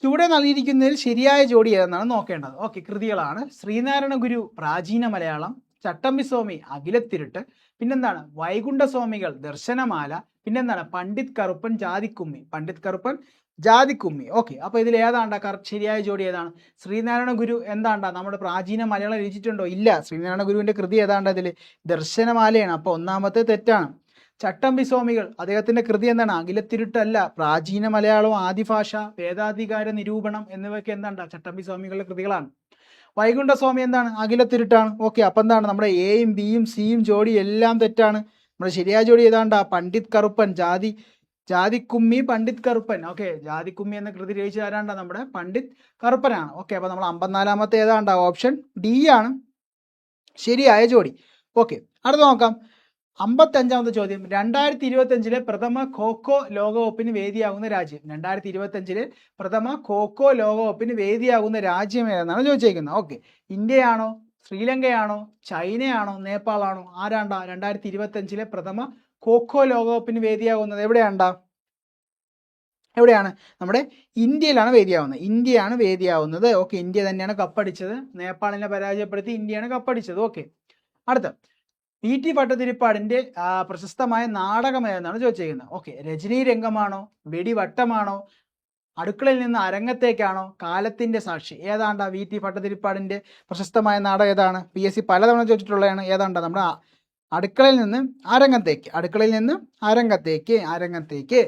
ചുവടെ നൽകിയിരിക്കുന്നതിൽ ശരിയായ ജോഡി ഏതെന്നാണ് നോക്കേണ്ടത്. ഓക്കെ, കൃതികളാണ്. ശ്രീനാരായണ ഗുരു പ്രാചീന മലയാളം, ചട്ടമ്പിസ്വാമി അഖിലത്തിരുട്ട്, പിന്നെന്താണ് വൈകുണ്ഠസ്വാമികൾ ദർശനമാല, പിന്നെന്താണ് പണ്ഡിറ്റ് കറുപ്പൻ ജാതിക്കുമ്മി. ഓക്കെ, അപ്പോൾ ഇതിൽ ഏതാണ്ട ശരിയായ ജോഡി ഏതാണ്? ശ്രീനാരായണ ഗുരു എന്താണ്ട നമ്മുടെ പ്രാചീന മലയാളം രചിച്ചിട്ടുണ്ടോ? ഇല്ല. ശ്രീനാരായണ ഗുരുവിൻ്റെ കൃതി ഏതാണ്ട? ഇതിൽ ദർശനമാലയാണ്. അപ്പോൾ ഒന്നാമത്തെ തെറ്റാണ്. ചട്ടമ്പിസ്വാമികൾ അദ്ദേഹത്തിന്റെ കൃതി എന്താണ്? അഖിലത്തിരുട്ടല്ല. പ്രാചീന മലയാളവും ആദിഭാഷ, വേദാധികാര നിരൂപണം എന്നിവയൊക്കെ എന്താണ്ട ചട്ടമ്പിസ്വാമികളുടെ കൃതികളാണ്. വൈകുണ്ഠസ്വാമി എന്താണ്? അഖിലത്തിരുട്ടാണ്. ഓക്കെ, അപ്പം എന്താണ് നമ്മുടെ എയും ബിയും സിയും ജോഡി എല്ലാം തെറ്റാണ്. നമ്മുടെ ശരിയായ ജോഡി ഏതാണ്ട? പണ്ഡിറ്റ് കറുപ്പൻ ജാതിക്കുമ്മി പണ്ഡിറ്റ് കറുപ്പൻ. ഓക്കെ, ജാതിക്കുമ്മി എന്ന കൃതി രചിച്ച ആരാണ്ട? നമ്മുടെ പണ്ഡിറ്റ് കറുപ്പനാണ്. ഓക്കെ, അപ്പോൾ നമ്മൾ 54ാമത്തെ ഏതാണ്ട? ഓപ്ഷൻ ഡി ആണ് ശരിയായ ജോഡി. ഓക്കെ, അടുത്ത് നോക്കാം. 55ാമത്തെ ചോദ്യം. 2025 പ്രഥമ ഖോഖോ ലോകകപ്പിന് വേദിയാകുന്ന രാജ്യം. 2025 പ്രഥമ ഖോഖോ ലോകകപ്പിന് വേദിയാകുന്ന രാജ്യം ഏതെന്നാണ് ചോദിച്ചേക്കുന്നത്. ഓക്കെ, ഇന്ത്യയാണോ, ശ്രീലങ്കയാണോ, ചൈനയാണോ, നേപ്പാളാണോ? ആരാണ്ട 2025 പ്രഥമ ഖോഖോ ലോകകപ്പിന് വേദിയാകുന്നത്? എവിടെയാണ്? നമ്മുടെ ഇന്ത്യയിലാണ് വേദിയാവുന്നത്. ഓക്കെ, ഇന്ത്യ തന്നെയാണ് കപ്പടിച്ചത്. നേപ്പാളിനെ പരാജയപ്പെടുത്തി ഇന്ത്യയാണ് കപ്പടിച്ചത്. ഓക്കെ, അടുത്ത PT ഭട്ടതിരിപ്പാടിന്റെ പ്രശസ്തമായ നാടകം ഏതെന്നാണ് ചോദിച്ചിരിക്കുന്നത്. ഓക്കെ, രജനീ രംഗമാണോ, വെടിവട്ടമാണോ, അടുക്കളയിൽ നിന്ന് അരങ്ങത്തേക്കാണോ, കാലത്തിന്റെ സാക്ഷി? ഏതാണ്ട VT ഭട്ടതിരിപ്പാടിന്റെ പ്രശസ്തമായ നാടകം ഏതാണ്? PSC പലതവണ ചോദിച്ചിട്ടുള്ളതാണ്. ഏതാണ്ട? നമ്മുടെ അടുക്കളയിൽ നിന്ന് അരങ്ങത്തേക്ക്.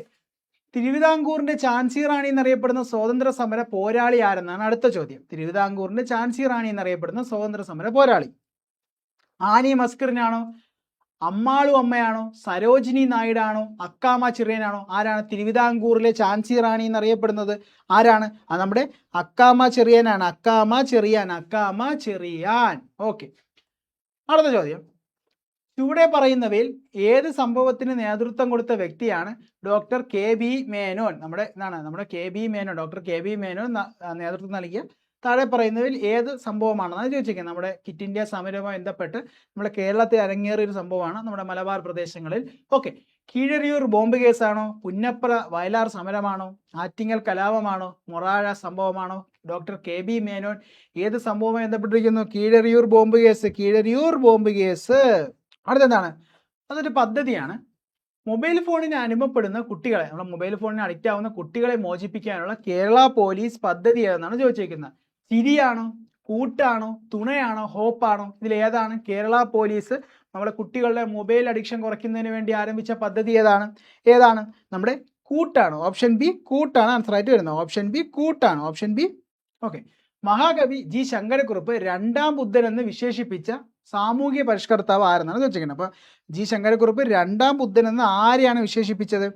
തിരുവിതാംകൂറിന്റെ ഝാൻസി റാണി എന്നറിയപ്പെടുന്ന സ്വാതന്ത്ര്യ സമര പോരാളി ആരെന്നാണ് അടുത്ത ചോദ്യം. തിരുവിതാംകൂറിന്റെ ഝാൻസി റാണി എന്നറിയപ്പെടുന്ന സ്വാതന്ത്ര്യ സമര പോരാളി ആനി മസ്കറിനാണോ, അമ്മാളു അമ്മയാണോ, സരോജിനി നായിഡാണോ, അക്കാമ ചെറിയാനാണോ? ആരാണ് തിരുവിതാംകൂറിലെ ഝാൻസി റാണി എന്നറിയപ്പെടുന്നത്? ആരാണ്? അത് നമ്മുടെ അക്കാമ ചെറിയാനാണ്. അക്കാമ ചെറിയാൻ. ഓക്കെ, അടുത്ത ചോദ്യം. ചുവടെ പറയുന്നവയിൽ ഏത് സംഭവത്തിന് നേതൃത്വം കൊടുത്ത വ്യക്തിയാണ് ഡോക്ടർ KB മേനോൻ? നമ്മുടെ KB Menon, doctor KB Menon നേതൃത്വം നൽകിയ താഴെ പറയുന്നതിൽ ഏത് സംഭവമാണെന്നാണ് ചോദിച്ചിരിക്കുന്നത്. നമ്മുടെ ക്വിറ്റ് ഇന്ത്യ സമരവുമായി ബന്ധപ്പെട്ട് നമ്മുടെ കേരളത്തിൽ അരങ്ങേറിയ ഒരു സംഭവമാണ് നമ്മുടെ മലബാർ പ്രദേശങ്ങളിൽ. ഓക്കെ, കീഴരിയൂർ ബോംബ് കേസാണോ, പുന്നപ്ര വയലാർ സമരമാണോ, ആറ്റിങ്ങൽ കലാപമാണോ, മൊറാഴ സംഭവമാണോ, ഡോക്ടർ KB മേനോൻ ഏത് സംഭവവുമായി ബന്ധപ്പെട്ടിരിക്കുന്നു? Keezhariyur bomb case, Keezhariyur bomb case. അടുത്തെന്താണ്? അതൊരു പദ്ധതിയാണ്. മൊബൈൽ ഫോണിന് അനുഭവപ്പെടുന്ന കുട്ടികളെ, നമ്മുടെ മൊബൈൽ ഫോണിന് അഡിക്റ്റ് ആവുന്ന കുട്ടികളെ മോചിപ്പിക്കാനുള്ള കേരള പോലീസ് പദ്ധതി ഏതെന്നാണ് ചോദിച്ചിരിക്കുന്നത്. ചിരിയാണോ, കൂട്ടാണോ, തുണയാണോ, ഹോപ്പാണോ? ഇതിൽ ഏതാണ് കേരള പോലീസ് നമ്മുടെ കുട്ടികളുടെ മൊബൈൽ അഡിക്ഷൻ കുറയ്ക്കുന്നതിന് വേണ്ടി ആരംഭിച്ച പദ്ധതി ഏതാണ്? നമ്മുടെ കൂട്ടാണ്. ഓപ്ഷൻ ബി കൂട്ടാണ് ആൻസർ ആയിട്ട് വരുന്നത്. ഓപ്ഷൻ ബി കൂട്ടാണ്. Option B. ഓക്കെ. മഹാകവി G. ശങ്കരക്കുറുപ്പ് രണ്ടാം ബുദ്ധൻ എന്ന് വിശേഷിപ്പിച്ച സാമൂഹ്യ പരിഷ്കർത്താവ് ആരെന്നാണ് ചോദിച്ചിരിക്കുന്നത്. അപ്പോൾ G. ശങ്കരക്കുറുപ്പ് രണ്ടാം ബുദ്ധൻ എന്ന് ആരെയാണ് വിശേഷിപ്പിച്ചത്?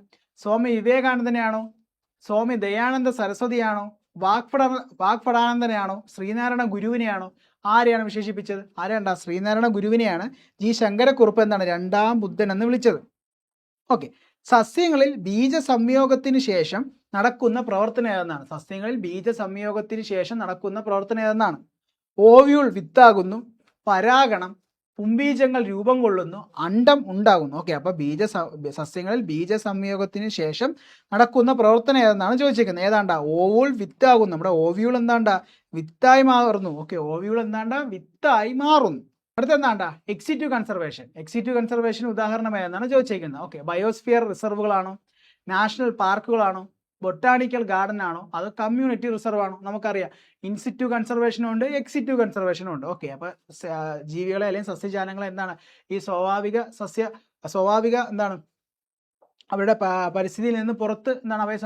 സ്വാമി വിവേകാനന്ദനെയാണോ, സ്വാമി ദയാനന്ദ സരസ്വതിയാണോ, വാഗ്ഭടാനന്ദനെയാണോ, ശ്രീനാരായണ ഗുരുവിനെയാണോ? ആരെയാണ് വിശേഷിപ്പിച്ചത്? ആരെയാണ്ടാ? ശ്രീനാരായണ ഗുരുവിനെയാണ് G. ശങ്കരക്കുറുപ്പ് എന്താണ് രണ്ടാം ബുദ്ധൻ എന്ന് വിളിച്ചത്. ഓക്കെ. സസ്യങ്ങളിൽ ബീജസംയോഗത്തിന് ശേഷം നടക്കുന്ന പ്രവർത്തനം ഏതെന്നാണ്? സസ്യങ്ങളിൽ ബീജസംയോഗത്തിന് ശേഷം നടക്കുന്ന പ്രവർത്തനം ഏതെന്നാണ്? ഓവ്യൂൾ വിത്താകുന്നു, പരാഗണം, പുംബീജങ്ങൾ രൂപം കൊള്ളുന്നു, അണ്ഡം ഉണ്ടാകുന്നു. ഓക്കെ. അപ്പോൾ സസ്യങ്ങളിൽ ബീജസംയോഗത്തിന് ശേഷം നടക്കുന്ന പ്രവർത്തനം ഏതെന്നാണ് ചോദിച്ചിരിക്കുന്നത്. ഏതാണ്ടാ? ഓവൂൾ വിത്താകുന്നു. നമ്മുടെ ഓവ്യൂൾ എന്താണ്ടാ? വിത്തായി മാറുന്നു. ഓക്കെ. ഓവ്യൂൾ എന്താണ്ടാ? വിത്തായി മാറുന്നു. അടുത്തെന്താണ്ടാ? എക്സിറ്റീവ് കൺസർവേഷൻ. എക്സിറ്റീവ് കൺസർവേഷൻ ഉദാഹരണം ഏതെന്നാണ് ചോദിച്ചിരിക്കുന്നത്. ഓക്കെ. ബയോസ്ഫിയർ റിസർവുകളാണോ, നാഷണൽ പാർക്കുകളാണോ, ബൊട്ടാണിക്കൽ ഗാർഡൻ ആണോ, അത് കമ്മ്യൂണിറ്റി റിസർവ് ആണോ? നമുക്കറിയാം ഇൻസിറ്റീവ് കൺസർവേഷനും ഉണ്ട്, എക്സിറ്റീവ് കൺസർവേഷനും ഉണ്ട്. ഓക്കെ. അപ്പോൾ ജീവികളെ അല്ലെങ്കിൽ സസ്യജാലങ്ങളെ എന്താണ് ഈ സ്വാഭാവിക എന്താണ് അവരുടെ പരിസ്ഥിതിയിൽ നിന്ന് പുറത്ത് എന്താണ് അവയെ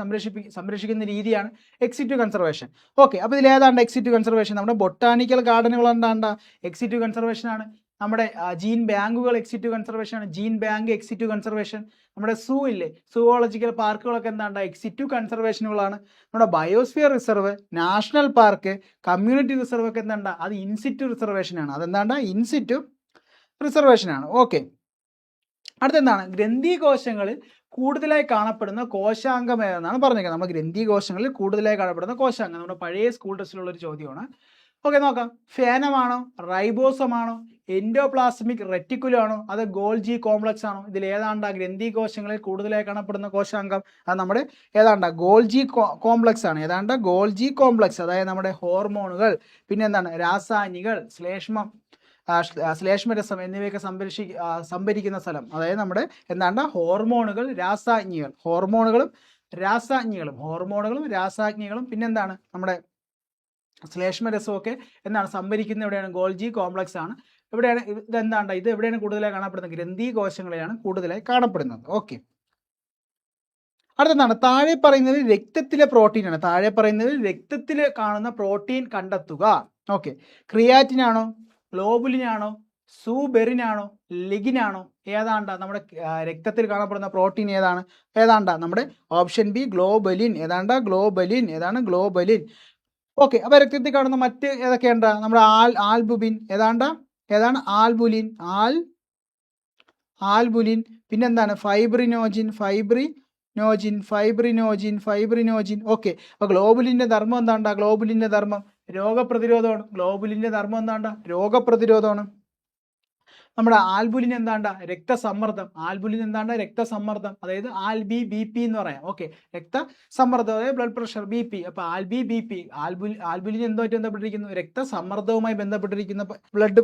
സംരക്ഷിക്കുന്ന രീതിയാണ് എക്സിറ്റീവ് കൺസർവേഷൻ. ഓക്കെ. അപ്പോൾ ഇതിൽ ഏതാണ്ട് എക്സിറ്റീവ് കൺസർവേഷൻ? നമ്മുടെ ബൊട്ടാണിക്കൽ ഗാർഡനുകൾ എന്താണ്ടാ? എക്സിറ്റീവ് കൺസർവേഷൻ ആണ്. നമ്മുടെ ജീൻ ബാങ്കുകൾ എക്സിറ്റീവ് കൺസർവേഷൻ ആണ്. Gene bank ex situ conservation. നമ്മുടെ സൂ ഇല്ലേ, സുവോളജിക്കൽ പാർക്കുകളൊക്കെ എന്താണ്ടാ? എക്സിറ്റീവ് കൺസർവേഷനുകളാണ്. നമ്മുടെ biosphere reserve, national park, community reserve ഒക്കെ എന്താണ്ടാ? അത് ഇൻസിറ്റീവ് റിസർവേഷൻ ആണ്. അതെന്താണ്ടാ? ഇൻസിറ്റീവ് റിസർവേഷൻ ആണ്. ഓക്കെ. അടുത്തെന്താണ്? ഗ്രന്ഥികോശങ്ങളിൽ കൂടുതലായി കാണപ്പെടുന്ന കോശാംഗം ഏതെന്നാണ് പറഞ്ഞിരിക്കുന്നത്. നമ്മുടെ ഗ്രന്ഥികോശങ്ങളിൽ കൂടുതലായി കാണപ്പെടുന്ന കോശാംഗം നമ്മുടെ പഴയ സ്കൂൾ ടെസ്റ്റിലുള്ള ഒരു ചോദ്യമാണ്. ഓക്കെ. നോക്കാം. ഫേനമാണോ, റൈബോസമാണോ, എൻഡോപ്ലാസ്മിക് റെറ്റിക്കുലം ആണോ, അത് ഗോൾജി കോംപ്ലക്സ് ആണോ? ഇതിൽ ഏതാണ്ടാ ഗ്രന്ഥികോശങ്ങളിൽ കൂടുതലായി കാണപ്പെടുന്ന കോശാംഗം? അത് നമ്മുടെ ഏതാണ്ടാ? ഗോൾജി കോംപ്ലക്സ് ആണ്. ഏതാണ്ട് ഗോൾജി കോംപ്ലക്സ്. അതായത് നമ്മുടെ ഹോർമോണുകൾ, പിന്നെ എന്താണ് രാസായനികൾ, ശ്ലേഷ്മരസം എന്നിവയൊക്കെ സംഭരിക്കുന്ന സ്ഥലം. അതായത് നമ്മുടെ എന്താണ്ട ഹോർമോണുകൾ, രാസാഗ്നികൾ, ഹോർമോണുകളും രാസാഗ്നികളും പിന്നെന്താണ് നമ്മുടെ ശ്ലേഷ്മരസവും ഒക്കെ എന്താണ് സംഭരിക്കുന്ന എവിടെയാണ്? ഗോൾജി കോംപ്ലക്സ് ആണ്. എവിടെയാണ് ഇതെന്താണ്ട? ഇത് എവിടെയാണ് കൂടുതലായി കാണപ്പെടുന്നത്? ഗ്രന്ഥികോശങ്ങളെയാണ് കൂടുതലായി കാണപ്പെടുന്നത്. ഓക്കെ. അടുത്തെന്താണ്? താഴെ പറയുന്നതിൽ രക്തത്തിലെ പ്രോട്ടീനാണ്. താഴെ പറയുന്നതിൽ രക്തത്തിൽ കാണുന്ന പ്രോട്ടീൻ കണ്ടെത്തുക. ഓക്കെ. ക്രിയാറ്റിനാണോ, ഗ്ലോബുലിനാണോ, സൂബെറിനാണോ, ലിഗിനാണോ? ഏതാണ്ടാ നമ്മുടെ രക്തത്തിൽ കാണപ്പെടുന്ന പ്രോട്ടീൻ ഏതാണ്ടാ? നമ്മുടെ ഓപ്ഷൻ ബി ഗ്ലോബലിൻ. ഏതാണ് ഗ്ലോബലിൻ. ഓക്കെ. അപ്പോൾ രക്തത്തിൽ കാണുന്ന മറ്റ് ഏതൊക്കെയുണ്ടാ? നമ്മുടെ ആൽബുമിൻ. ഏതാണ് ആൽബുലിൻ. പിന്നെന്താണ്? ഫൈബ്രിനോജിൻ. ഓക്കെ. അപ്പോൾ ഗ്ലോബുലിൻ്റെ ധർമ്മം എന്താണ്ടാ? ഗ്ലോബുലിൻ്റെ ധർമ്മം രോഗപ്രതിരോധമാണ്. ഗ്ലോബുലിൻ്റെ ധർമ്മം എന്താണ്ടാ? രോഗപ്രതിരോധമാണ്. നമ്മുടെ ആൽബുലിൻ എന്താണ്ടാ? രക്തസമ്മർദ്ദം. അതായത് BP എന്ന് പറയാം. ഓക്കെ. രക്തസമ്മർദ്ദം, അതായത് ബ്ലഡ് പ്രഷർ, BP. അപ്പോൾ BP ആൽബുലിൻ എന്തുമായിട്ട് ബന്ധപ്പെട്ടിരിക്കുന്നു? രക്തസമ്മർദ്ദവുമായി ബന്ധപ്പെട്ടിരിക്കുന്ന ബ്ലഡ്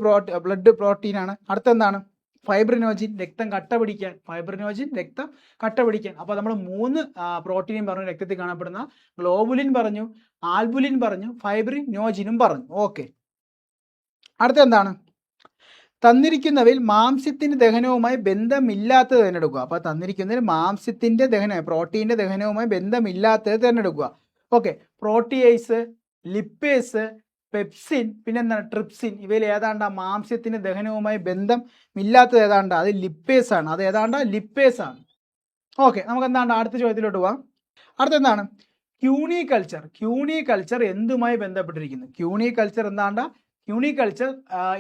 പ്രോട്ടീനാണ്. അടുത്തെന്താണ്? ഫൈബ്രിനോജിൻ, രക്തം കട്ട പിടിക്കാൻ. അപ്പോൾ നമ്മൾ 3 പ്രോട്ടീനും പറഞ്ഞു രക്തത്തിൽ കാണപ്പെടുന്ന. ഗ്ലോബുലിൻ പറഞ്ഞു, ആൽബുലിൻ പറഞ്ഞു, ഫൈബ്രിനോജിനും പറഞ്ഞു. ഓക്കെ. അടുത്തെന്താണ്? തന്നിരിക്കുന്നവയിൽ മാംസ്യത്തിന്റെ ദഹനവുമായി ബന്ധമില്ലാത്തത് തിരഞ്ഞെടുക്കുക. അപ്പോൾ തന്നിരിക്കുന്നതിൽ മാംസ്യത്തിന്റെ ദഹനം, പ്രോട്ടീന്റെ ദഹനവുമായി ബന്ധമില്ലാത്തത് തിരഞ്ഞെടുക്കുക. ഓക്കെ. പ്രോട്ടിയേസ്, ലിപ്പേസ്, പെപ്സിൻ, പിന്നെന്താണ്? ട്രിപ്സിൻ. ഇവയിൽ ഏതാണ്ടാ മാംസ്യത്തിന്റെ ദഹനവുമായി ബന്ധമില്ലാത്തത്? ഏതാണ്ടാ? അത് ലിപ്പേസ് ആണ്. ഓക്കെ. നമുക്ക് എന്താണ്ട് അടുത്ത ചോദ്യത്തിലോട്ട് പോവാം. അടുത്തെന്താണ്? ക്യൂണികൾച്ചർ എന്തുമായി ബന്ധപ്പെട്ടിരിക്കുന്നു? ക്യൂണികൾച്ചർ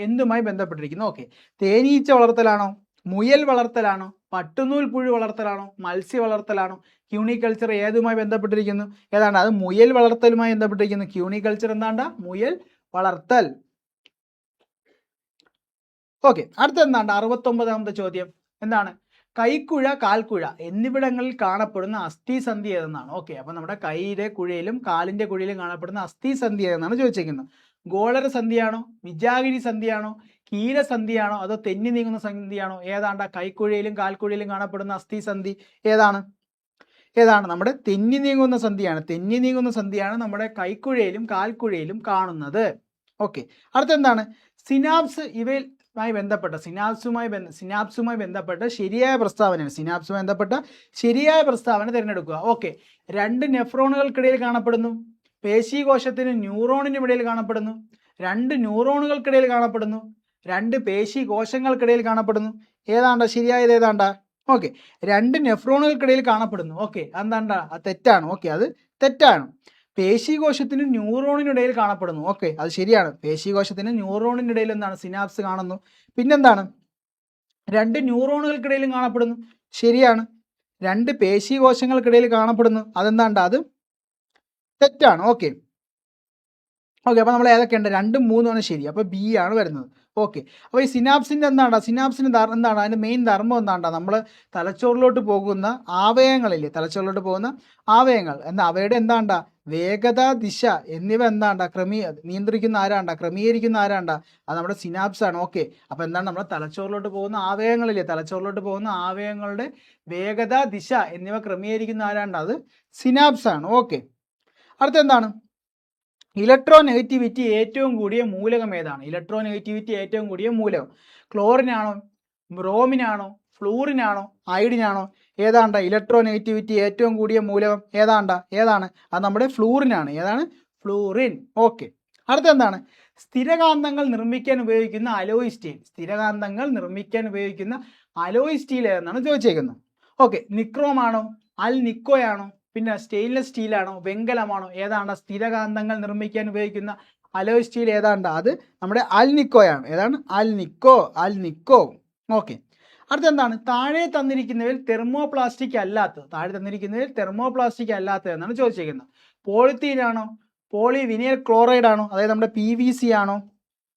എന്തുമായി ബന്ധപ്പെട്ടിരിക്കുന്നു? ഓക്കെ. തേനീച്ച വളർത്തലാണോ, മുയൽ വളർത്തലാണോ, പട്ടുനൂൽ പുഴു വളർത്തലാണോ, മത്സ്യ വളർത്തലാണോ? ക്യൂണികൾച്ചർ ഏതുമായി ബന്ധപ്പെട്ടിരിക്കുന്നു? ഏതാണ്ട്? അത് മുയൽ വളർത്തലുമായി ബന്ധപ്പെട്ടിരിക്കുന്നു. ക്യൂണികൾച്ചർ എന്താണ്ട? മുയൽ വളർത്തൽ. ഓക്കെ. അടുത്ത എന്താണ്ട് 69ാമത്തെ ചോദ്യം എന്താണ്? കൈക്കുഴ, കാൽക്കുഴ എന്നിവിടങ്ങളിൽ കാണപ്പെടുന്ന അസ്ഥിസന്ധി ഏതെന്നാണ്. ഓക്കെ, അപ്പൊ നമ്മുടെ കൈയിലെ കുഴയിലും കാലിന്റെ കുഴയിലും കാണപ്പെടുന്ന അസ്ഥിസന്ധി ഏതെന്നാണ് ചോദിച്ചിരിക്കുന്നത്. ഗോളര സന്ധിയാണോ, വിജാഗിരി സന്ധിയാണോ, കീലസന്ധിയാണോ, അതോ തെന്നി നീങ്ങുന്ന സന്ധിയാണോ? ഏതാണ്ട കൈക്കുഴയിലും കാൽക്കുഴയിലും കാണപ്പെടുന്ന അസ്ഥിസന്ധി ഏതാണ്? നമ്മുടെ തെന്നി നീങ്ങുന്ന സന്ധിയാണ്. തെന്നി നീങ്ങുന്ന സന്ധിയാണ് നമ്മുടെ കൈക്കുഴയിലും കാൽക്കുഴയിലും കാണുന്നത്. ഓക്കെ, അടുത്തെന്താണ്? സിനാപ്സ് ഇവയുമായി ബന്ധപ്പെട്ട സിനാപ്സുമായി ബന്ധപ്പെട്ട ശരിയായ പ്രസ്താവനയാണ്. സിനാപ്സുമായി ബന്ധപ്പെട്ട ശരിയായ പ്രസ്താവന തിരഞ്ഞെടുക്കുക. ഓക്കെ, 2 നെഫ്രോണുകൾക്കിടയിൽ കാണപ്പെടുന്നു. പേശീകോശത്തിന് ന്യൂറോണിനും ഇടയിൽ കാണപ്പെടുന്നു. 2 ന്യൂറോണുകൾക്കിടയിൽ കാണപ്പെടുന്നു. 2 പേശീകോശങ്ങൾക്കിടയിൽ കാണപ്പെടുന്നു. ഏതാണ്ട ശരിയായത്? ഏതാണ്ട? ഓക്കെ, 2 നെഫ്രോണുകൾക്കിടയിൽ കാണപ്പെടുന്നു. ഓക്കെ, എന്താണ്ട? അത് തെറ്റാണ്. ഓക്കെ, അത് തെറ്റാണ്. പേശീകോശത്തിന് ന്യൂറോണിനിടയിൽ കാണപ്പെടുന്നു. ഓക്കെ, അത് ശരിയാണ്. പേശീകോശത്തിന് ന്യൂറോണിനിടയിൽ എന്താണ്? സിനാപ്സ് കാണുന്നു. പിന്നെന്താണ്? 2 ന്യൂറോണുകൾക്കിടയിലും കാണപ്പെടുന്നു. ശരിയാണ്. 2 പേശീകോശങ്ങൾക്കിടയിൽ കാണപ്പെടുന്നു. അതെന്താണ്ട? അത് തെറ്റാണ്. ഓക്കെ, അപ്പോൾ നമ്മൾ ഏതൊക്കെയുണ്ട്? 2ഉം 3ഉം ആണ് ശരി. അപ്പോൾ ബി ആണ് വരുന്നത്. ഓക്കെ, അപ്പോൾ ഈ സിനാപ്സിൻ്റെ സിനാപ്സിന് എന്താണ് അതിൻ്റെ മെയിൻ ധർമ്മം? നമ്മൾ തലച്ചോറിലോട്ട് പോകുന്ന ആവയവങ്ങളില്ലേ, തലച്ചോറിലോട്ട് പോകുന്ന ആവയവങ്ങൾ അവയുടെ വേഗത, ദിശ എന്നിവ നിയന്ത്രിക്കുന്ന ക്രമീകരിക്കുന്ന അത് നമ്മുടെ സിനാപ്സ് ആണ്. ഓക്കെ, അപ്പോൾ നമ്മുടെ തലച്ചോറിലോട്ട് പോകുന്ന ആവയവങ്ങളില്ലേ, തലച്ചോറിലോട്ട് പോകുന്ന ആവയവങ്ങളുടെ വേഗത, ദിശ എന്നിവ ക്രമീകരിക്കുന്ന അത് സിനാപ്സ് ആണ്. ഓക്കെ, അടുത്തെന്താണ്? ഇലക്ട്രോനെഗറ്റിവിറ്റി ഏറ്റവും കൂടിയ മൂലകം ഏതാണ്? ഇലക്ട്രോനെഗറ്റിവിറ്റി ഏറ്റവും കൂടിയ മൂലകം ക്ലോറിനാണോ, ബ്രോമിനാണോ, ഫ്ലൂറിനാണോ, അയഡിനാണോ? ഏതാണ്ട ഇലക്ട്രോനെഗറ്റിവിറ്റി ഏറ്റവും കൂടിയ മൂലകം? ഏതാണ്? അത് നമ്മുടെ ഫ്ലൂറിനാണ്. ഏതാണ്? ഫ്ലൂറിൻ. ഓക്കെ, അടുത്തെന്താണ്? സ്ഥിരകാന്തങ്ങൾ നിർമ്മിക്കാൻ ഉപയോഗിക്കുന്ന അലോയ് സ്റ്റീൽ. സ്ഥിരകാന്തങ്ങൾ നിർമ്മിക്കാൻ ഉപയോഗിക്കുന്ന അലോയ് സ്റ്റീൽ ഏതെന്നാണ് ചോദിച്ചേക്കുന്നത്. ഓക്കെ, നിക്രോമാണോ, അൽ നിക്കോയാണോ, പിന്നെ സ്റ്റെയിൻലെസ് സ്റ്റീലാണോ, വെങ്കലമാണോ? ഏതാണ്ട് സ്ഥിരകാന്തങ്ങൾ നിർമ്മിക്കാൻ ഉപയോഗിക്കുന്ന അലോയ് സ്റ്റീൽ? അത് നമ്മുടെ അൽ നിക്കോയാണ്. ഏതാണ്? അൽ നിക്കോ. ഓക്കെ, അടുത്തെന്താണ്? താഴെ തന്നിരിക്കുന്നവയിൽ തെർമോപ്ലാസ്റ്റിക് അല്ലാത്തത് എന്നാണ് ചോദിച്ചിരിക്കുന്നത്. പോളിത്തീൻ ആണോ, പോളിവിനൈൽ ക്ലോറൈഡ് ആണോ, അതായത് നമ്മുടെ PVC ആണോ,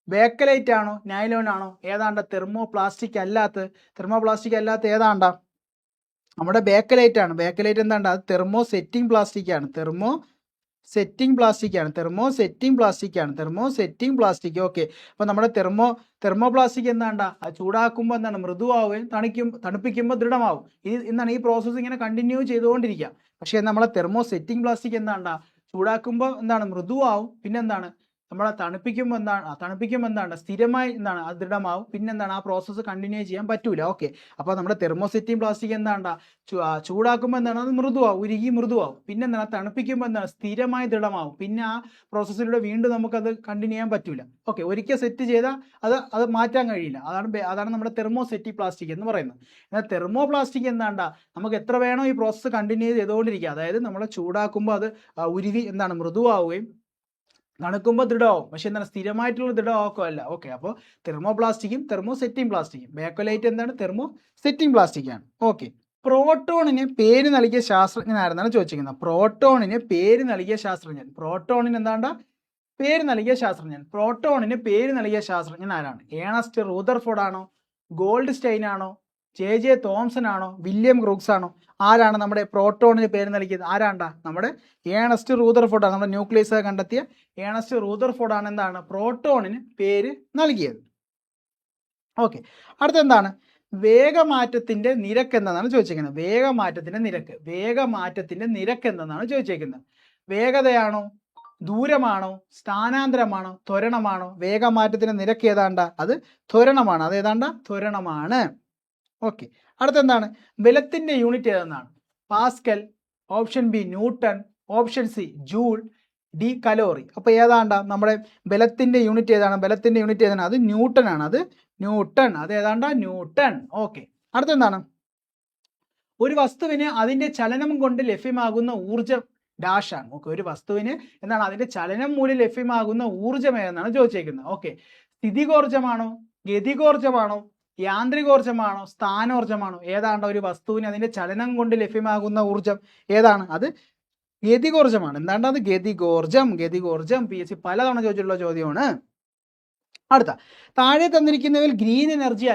ബേക്കലൈറ്റ് ആണോ, നൈലോൺ ആണോ? ഏതാണ്ട തെർമോപ്ലാസ്റ്റിക് അല്ലാത്ത ഏതാണ്ട? നമ്മുടെ ബേക്കലൈറ്റ് ആണ്. ബേക്കലൈറ്റ് അത് തെർമോ സെറ്റിംഗ് പ്ലാസ്റ്റിക് ആണ്. ഓക്കെ, അപ്പോൾ നമ്മുടെ തെർമോപ്ലാസ്റ്റിക് ചൂടാക്കുമ്പോൾ മൃദുവാവുകയും തണുപ്പിക്കുമ്പോൾ ദൃഢമാവും. ഈ പ്രോസസ്സ് ഇങ്ങനെ കണ്ടിന്യൂ ചെയ്തുകൊണ്ടിരിക്കുക. പക്ഷേ നമ്മളെ തെർമോ സെറ്റിംഗ് പ്ലാസ്റ്റിക് ചൂടാക്കുമ്പോൾ മൃദുവാവും. പിന്നെ നമ്മളെ തണുപ്പിക്കുമ്പോൾ സ്ഥിരമായി അത് ദൃഢമാവും. പിന്നെ ആ പ്രോസസ്സ് കണ്ടിന്യൂ ചെയ്യാൻ പറ്റൂല. ഓക്കെ, അപ്പോൾ നമ്മുടെ തെർമോസെറ്റിംഗ് പ്ലാസ്റ്റിക് ചൂടാക്കുമ്പോൾ അത് ഉരുകി മൃദുവാവും. പിന്നെ തണുപ്പിക്കുമ്പോൾ സ്ഥിരമായി ദൃഢമാവും. പിന്നെ ആ പ്രോസസ്സിലൂടെ വീണ്ടും നമുക്കത് കണ്ടിന്യൂ ചെയ്യാൻ പറ്റൂല. ഓക്കെ, ഒരിക്കൽ സെറ്റ് ചെയ്താൽ അത് മാറ്റാൻ കഴിയില്ല. അതാണ് നമ്മുടെ തെർമോസെറ്റിക് പ്ലാസ്റ്റിക് എന്ന് പറയുന്നത്. എന്നാൽ തെർമോ പ്ലാസ്റ്റിക് നമുക്ക് എത്ര വേണോ ഈ പ്രോസസ്സ് കണ്ടിന്യൂ ചെയ്തുകൊണ്ടിരിക്കുക. അതായത് നമ്മൾ ചൂടാക്കുമ്പോൾ അത് ഉരുകി മൃദുവാവുകയും തണുക്കുമ്പോൾ ദൃഢമാവും. പക്ഷെ സ്ഥിരമായിട്ടുള്ള ദൃഢമാക്കമല്ല. ഓക്കെ, അപ്പോൾ തെർമോപ്ലാസ്റ്റിക്കും തെർമോസെറ്റിംഗ് പ്ലാസ്റ്റിക്കും. ബേക്കലൈറ്റ് തെർമോസെറ്റിംഗ് പ്ലാസ്റ്റിക് ആണ്. ഓക്കെ, പ്രോട്ടോണിന് പേര് നൽകിയ ശാസ്ത്രജ്ഞൻ ആരെന്നാണ് ചോദിച്ചിരിക്കുന്നത്. പ്രോട്ടോണിന് പേര് നൽകിയ ശാസ്ത്രജ്ഞൻ ആരാണ്? ഏണസ്റ്റ് റൂദർഫോർഡ് ആണോ, ഗോൾഡ് സ്റ്റൈൻ ആണോ, JJ തോംസൺ ആണോ, വില്യം ക്രൂക്സ് ആണോ? ആരാണ് നമ്മുടെ പ്രോട്ടോണിന് പേര് നൽകിയത്? നമ്മുടെ ഏണസ്റ്റ് റൂദർഫോർഡ് ആണ്. നമ്മുടെ ന്യൂക്ലിയസ് കണ്ടെത്തിയ ഏണസ്റ്റ് റൂദർഫോർഡ് ആണ് പ്രോട്ടോണിന് പേര് നൽകിയത്. ഓക്കെ, അടുത്തെന്താണ്? വേഗമാറ്റത്തിന്റെ നിരക്ക് എന്തെന്നാണ് ചോദിച്ചിരിക്കുന്നത്. വേഗമാറ്റത്തിന്റെ നിരക്ക് എന്തെന്നാണ് ചോദിച്ചിരിക്കുന്നത്. വേഗതയാണോ, ദൂരമാണോ, സ്ഥാനാന്തരമാണോ, ത്വരണമാണോ? വേഗമാറ്റത്തിന്റെ നിരക്ക് അത് ത്വരണമാണ്. ത്വരണമാണ്. ഓക്കെ, അടുത്തെന്താണ്? ബലത്തിന്റെ യൂണിറ്റ് ഏതെന്നാണ്? Pascal, option B newton, option C joule, D calorie. അപ്പോൾ നമ്മുടെ ബലത്തിന്റെ യൂണിറ്റ് ഏതാണ്? അത് ന്യൂട്ടൺ ആണ്. ന്യൂട്ടൺ. ഓക്കെ, അടുത്തെന്താണ്? ഒരു വസ്തുവിന് അതിന്റെ ചലനം കൊണ്ട് ലഭ്യമാകുന്ന ഊർജ്ജം ഡാഷ് ആണ്. ഓക്കെ, ഒരു വസ്തുവിന് അതിന്റെ ചലനം മൂലം ലഭ്യമാകുന്ന ഊർജ്ജം ഏതെന്നാണ് ചോദിച്ചേക്കുന്നത്. ഓക്കെ, സ്ഥിതികോർജ്ജമാണോ, ഗതികോർജ്ജമാണോ, യാന്ത്രികോർജ്ജമാണോ, സ്ഥാനോർജ്ജമാണോ? ഒരു വസ്തുവിന് അതിന്റെ ചലനം കൊണ്ട് ലഭ്യമാകുന്ന ഊർജ്ജം ഏതാണ്? അത് ഗതികോർജ്ജമാണ്. അത് ഗതികോർജ്ജം. PSC പലതവണ ചോദിച്ചിട്ടുള്ള ചോദ്യമാണ്. അടുത്ത താഴെ തന്നിരിക്കുന്നതിൽ ഗ്രീൻ എനർജി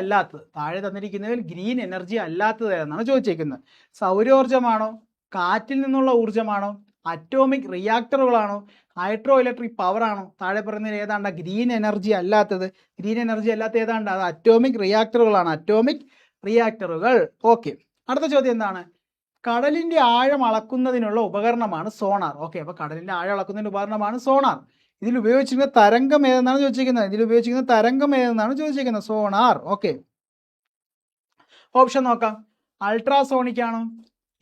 അല്ലാത്തത് ഏതെന്നാണ് ചോദിച്ചേക്കുന്നത്. സൗരോർജ്ജമാണോ, കാറ്റിൽ നിന്നുള്ള ഊർജ്ജമാണോ, അറ്റോമിക് റിയാക്ടറുകളാണോ, ഹൈഡ്രോ ഇലക്ട്രിക് പവർ ആണോ? താഴെ പറയുന്നത് ഏതാണ്ട ഗ്രീൻ എനർജി അല്ലാത്തത് ഏതാണ്ട്? അത് അറ്റോമിക് റിയാക്ടറുകൾ. ഓക്കെ, അടുത്ത ചോദ്യം എന്താണ്? കടലിന്റെ ആഴം അളക്കുന്നതിനുള്ള ഉപകരണമാണ് സോണാർ. ഓക്കെ, അപ്പോൾ കടലിന്റെ ആഴം അളക്കുന്നതിന്റെ ഉപകരണമാണ് സോണാർ. ഇതിൽ ഉപയോഗിച്ചിരിക്കുന്ന തരംഗം ഏതെന്നാണ് ചോദിച്ചിരിക്കുന്നത്? സോണാർ. ഓക്കെ, ഓപ്ഷൻ നോക്കാം. അൾട്രാസോണിക് ആണോ,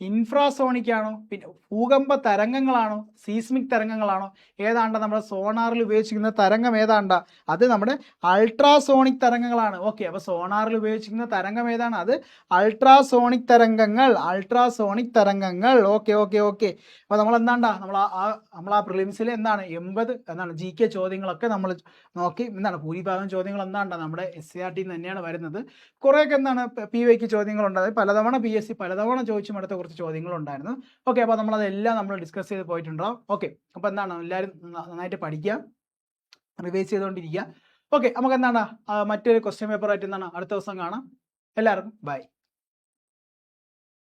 ഇൻഫ്രാസോണിക് ആണോ, പിന്നെ ഭൂകമ്പ തരംഗങ്ങളാണോ, സീസ്മിക് തരംഗങ്ങളാണോ? ഏതാണ്ട നമ്മുടെ സോണാറിൽ ഉപയോഗിച്ചിരിക്കുന്ന തരംഗം ഏതാണ്ട? അത് നമ്മുടെ അൾട്രാസോണിക് തരംഗങ്ങളാണ്. ഓക്കെ, അപ്പോൾ സോണാറിൽ ഉപയോഗിച്ചിരിക്കുന്ന തരംഗം ഏതാണ്? അത് അൾട്രാസോണിക് തരംഗങ്ങൾ. ഓക്കെ. അപ്പോൾ നമ്മൾ എന്താണ്ട നമ്മൾ ആ പ്രിലിംസിൽ എന്താണ് 80 GK ചോദ്യങ്ങളൊക്കെ നമ്മൾ നോക്കി. ഭൂരിഭാഗം ചോദ്യങ്ങൾ എന്താണ്ട നമ്മുടെ SCRT തന്നെയാണ് വരുന്നത്. കുറേയൊക്കെ PYQ ചോദ്യങ്ങളുണ്ടായത്, പലതവണ PSC പലതവണ ചോദിച്ചും അടുത്ത കുറച്ച് ചോദ്യങ്ങളുണ്ടായിരുന്നു. ഓക്കെ, അപ്പോൾ നമ്മളതെല്ലാം ഡിസ്കസ് ചെയ്ത് പോയിട്ടുണ്ടാവും. ഓക്കെ, അപ്പോൾ എല്ലാവരും നന്നായിട്ട് പഠിക്കുക, റിവൈസ് ചെയ്തുകൊണ്ടിരിക്കുക. ഓക്കെ, നമുക്ക് മറ്റൊരു ക്വസ്റ്റ്യൻ പേപ്പറായിട്ട് അടുത്ത ദിവസം കാണാം. എല്ലാവർക്കും ബൈ.